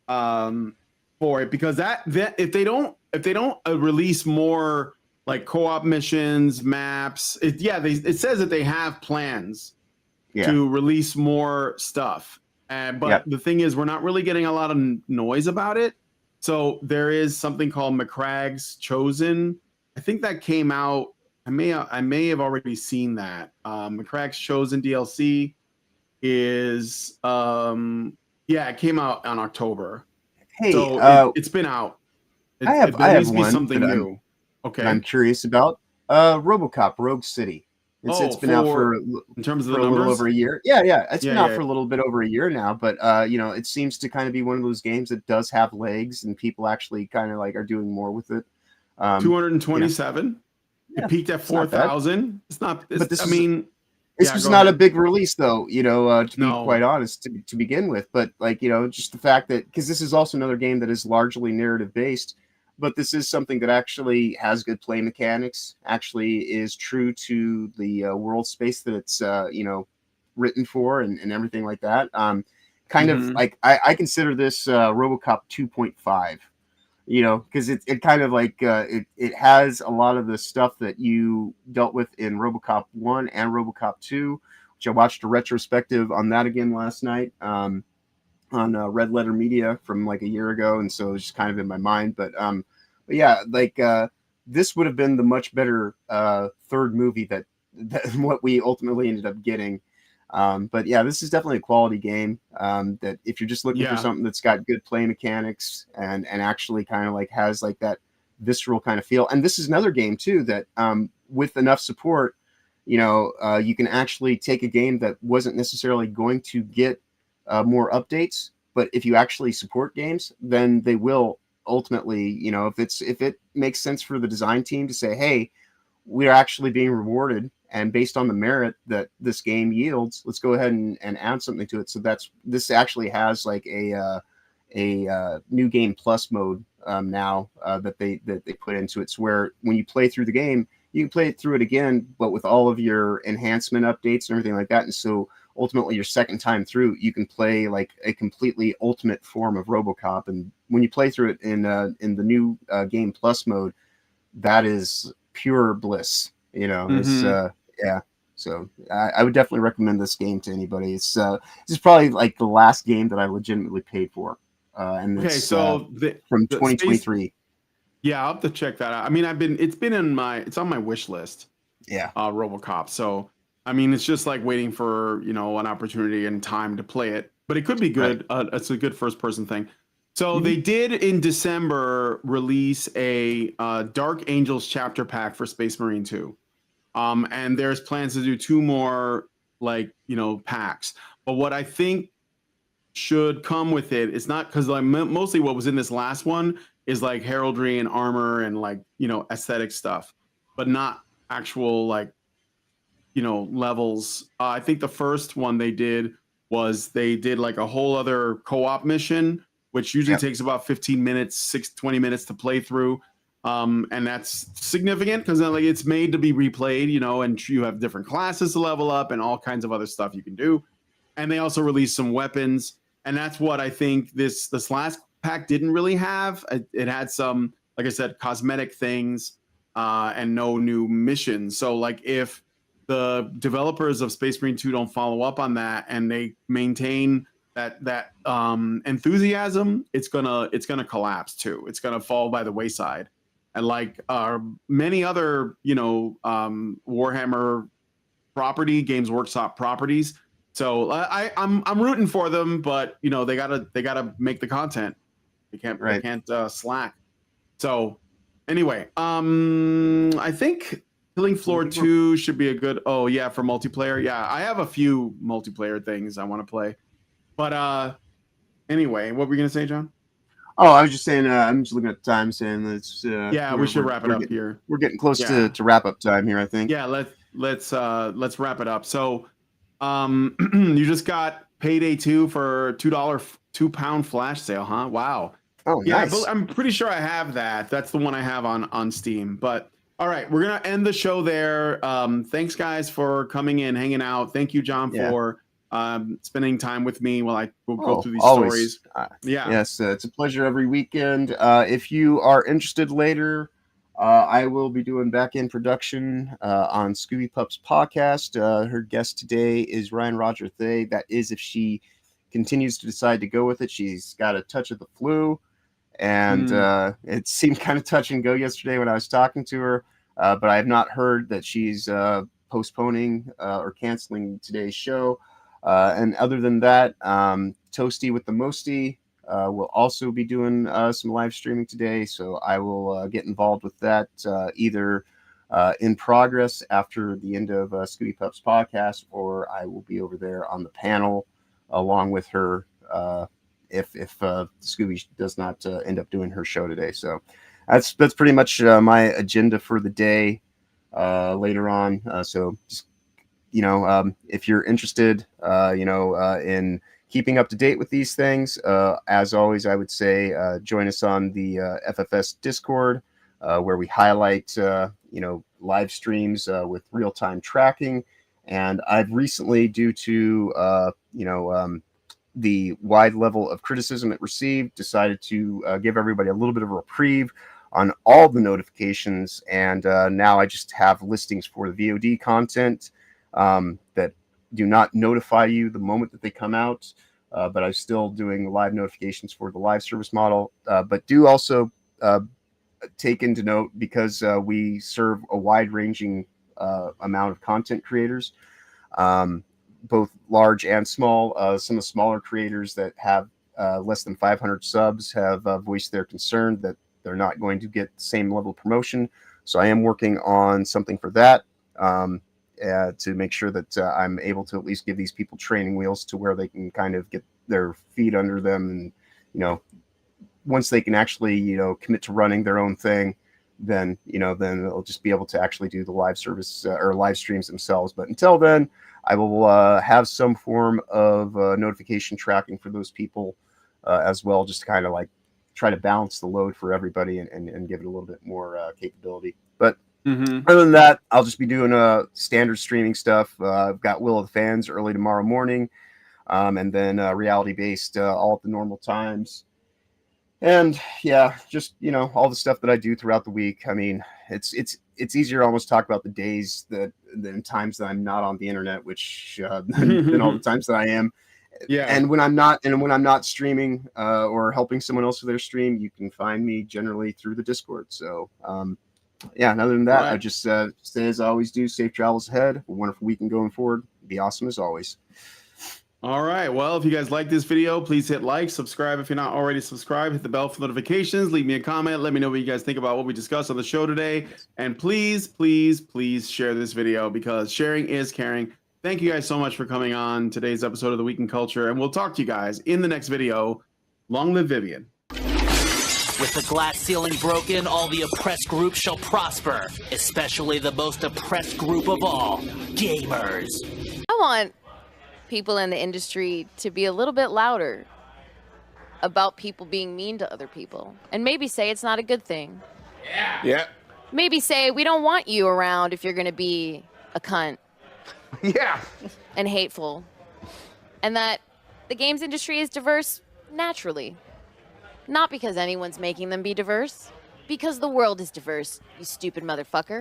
for it, because that if they don't release more like co-op missions, maps, it says that they have plans to release more stuff. But the thing is, we're not really getting a lot of noise about it. So there is something called McCragg's Chosen. I think that came out. I may have already seen that. McCragg's Chosen DLC is it came out on October. Hey, so it's been out. I have one something that new. I'm curious about. RoboCop Rogue City. It's been out for in terms of for the a little numbers? over a year. It's been out for a little bit over a year now, but it seems to kind of be one of those games that does have legs and people actually kind of like are doing more with it. 227. It peaked at 4,000. It's not. This was not a big release, though. To be quite honest, to begin with. But just the fact that, because this is also another game that is largely narrative based, but this is something that actually has good play mechanics. Actually, is true to the world space that it's written for and everything like that. Kind of like I consider this RoboCop 2.5. Because it kind of like it has a lot of the stuff that you dealt with in RoboCop 1 and RoboCop 2, which I watched a retrospective on that again last night on Red Letter Media from like a year ago, and so it's just kind of in my mind. But yeah, like this would have been the much better third movie that what we ultimately ended up getting. But yeah, this is definitely a quality game. That if you're just looking for Yeah. something that's got good play mechanics and actually kind of like has like that visceral kind of feel, and this is another game too that with enough support, you can actually take a game that wasn't necessarily going to get more updates, but if you actually support games, then they will ultimately, if it makes sense for the design team to say, hey, we're actually being rewarded, and based on the merit that this game yields, let's go ahead and add something to it. So this actually has like a new game plus mode now that they put into it. So where when you play through the game, you can play it through it again, but with all of your enhancement updates and everything like that. And so ultimately, your second time through, you can play like a completely ultimate form of RoboCop. And when you play through it in the new game plus mode, that is pure bliss. It's yeah. So I would definitely recommend this game to anybody. It's probably like the last game that I legitimately paid for. And Okay, it's so from the 2023. Yeah, I'll have to check that out. I mean, it's on my wish list. Yeah. RoboCop. So I mean, it's just like waiting for an opportunity and time to play it. But it could be good. It's a good first person thing. So they did in December release a Dark Angels chapter pack for Space Marine 2. And there's plans to do 2 more packs. But what I think should come with it, it's not because like mostly what was in this last one is like heraldry and armor and like aesthetic stuff, but not actual levels. I think the first one they did like a whole other co-op mission, which usually takes about 15 minutes, 20 minutes to play through. And that's significant because like it's made to be replayed, and you have different classes to level up and all kinds of other stuff you can do. And they also released some weapons, and that's what I think this last pack didn't really have. It had some, like I said, cosmetic things and no new missions. So like if the developers of Space Marine 2 don't follow up on that and they maintain that enthusiasm, it's gonna collapse too. It's gonna fall by the wayside. And like many other Warhammer Games Workshop properties. So I'm rooting for them, but they gotta make the content. They can't slack. So anyway, I think Killing Floor 2 should be a good. Oh yeah, for multiplayer. Yeah, I have a few multiplayer things I want to play. But anyway, what were you gonna say, John? Oh, I was just saying. I'm just looking at the time, saying let's. Yeah, we should wrap it up here. We're getting close to wrap up time here, I think. Yeah, let's wrap it up. So, you just got Payday 2 for £2 flash sale, huh? Wow. Oh, yeah, nice. I'm pretty sure I have that. That's the one I have on Steam. But all right, we're gonna end the show there. Thanks, guys, for coming in, hanging out. Thank you, John, for spending time with me while I go through these stories. Yes, it's a pleasure every weekend. If you are interested later, I will be doing back-end production on Scooby Pup's podcast. Her guest today is Ryan Roger Thay. That is if she continues to decide to go with it. She's got a touch of the flu, and it seemed kind of touch and go yesterday when I was talking to her, but I have not heard that she's postponing or canceling today's show. And other than that, Toasty with the Mosty will also be doing some live streaming today, so I will get involved with that either in progress after the end of Scooby Pup's podcast, or I will be over there on the panel along with her if Scooby does not end up doing her show today. So that's pretty much my agenda for the day later on. So just if you're interested, in keeping up to date with these things, as always, I would say join us on the FFS Discord, where we highlight, live streams with real-time tracking. And I've recently, due to, the wide level of criticism it received, decided to give everybody a little bit of a reprieve on all the notifications. And now I just have listings for the VOD content that do not notify you the moment that they come out, but I'm still doing live notifications for the live service model. But do also take into note, because we serve a wide-ranging amount of content creators, both large and small. Some of the smaller creators that have less than 500 subs have voiced their concern that they're not going to get the same level of promotion. So I am working on something for that to make sure that I'm able to at least give these people training wheels to where they can kind of get their feet under them. And, you know, once they can actually, you know, commit to running their own thing, then, you know, then they'll just be able to actually do the live service or live streams themselves. But until then, I will have some form of notification tracking for those people as well, just to kind of like try to balance the load for everybody and give it a little bit more capability. But other than that, I'll just be doing standard streaming stuff. I've got Will of the Fans early tomorrow morning, and then reality based all at the normal times. And yeah, just, you know, all the stuff that I do throughout the week. I mean, it's easier to almost talk about the days than times that I'm not on the internet, which than all the times that I am. Yeah. And when I'm not streaming or helping someone else with their stream, you can find me generally through the Discord. So yeah, and other than that, I just say as I always do, safe travels ahead. A wonderful weekend going forward. Be awesome as always. All right. Well, if you guys like this video, please hit like, subscribe if you're not already subscribed, hit the bell for notifications, leave me a comment, let me know what you guys think about what we discussed on the show today. And please, please, please share this video because sharing is caring. Thank you guys so much for coming on today's episode of The Week in Culture, and we'll talk to you guys in the next video. Long live Vivian. With the glass ceiling broken, all the oppressed groups shall prosper, especially the most oppressed group of all, gamers. I want people in the industry to be a little bit louder about people being mean to other people, and maybe say it's not a good thing. Yeah. Maybe say we don't want you around if you're going to be a cunt. Yeah. And hateful. And that the games industry is diverse naturally. Not because anyone's making them be diverse. Because the world is diverse, you stupid motherfucker.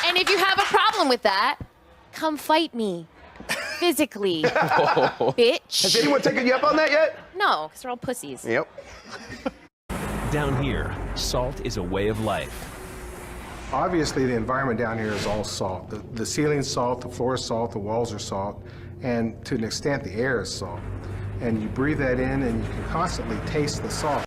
And if you have a problem with that, come fight me. Physically. Bitch. Has anyone taken you up on that yet? No, because they're all pussies. Yep. Down here, salt is a way of life. Obviously, the environment down here is all salt. The ceiling's salt, the floor is salt, the walls are salt, and to an extent, the air is salt. And you breathe that in, and you can constantly taste the salt.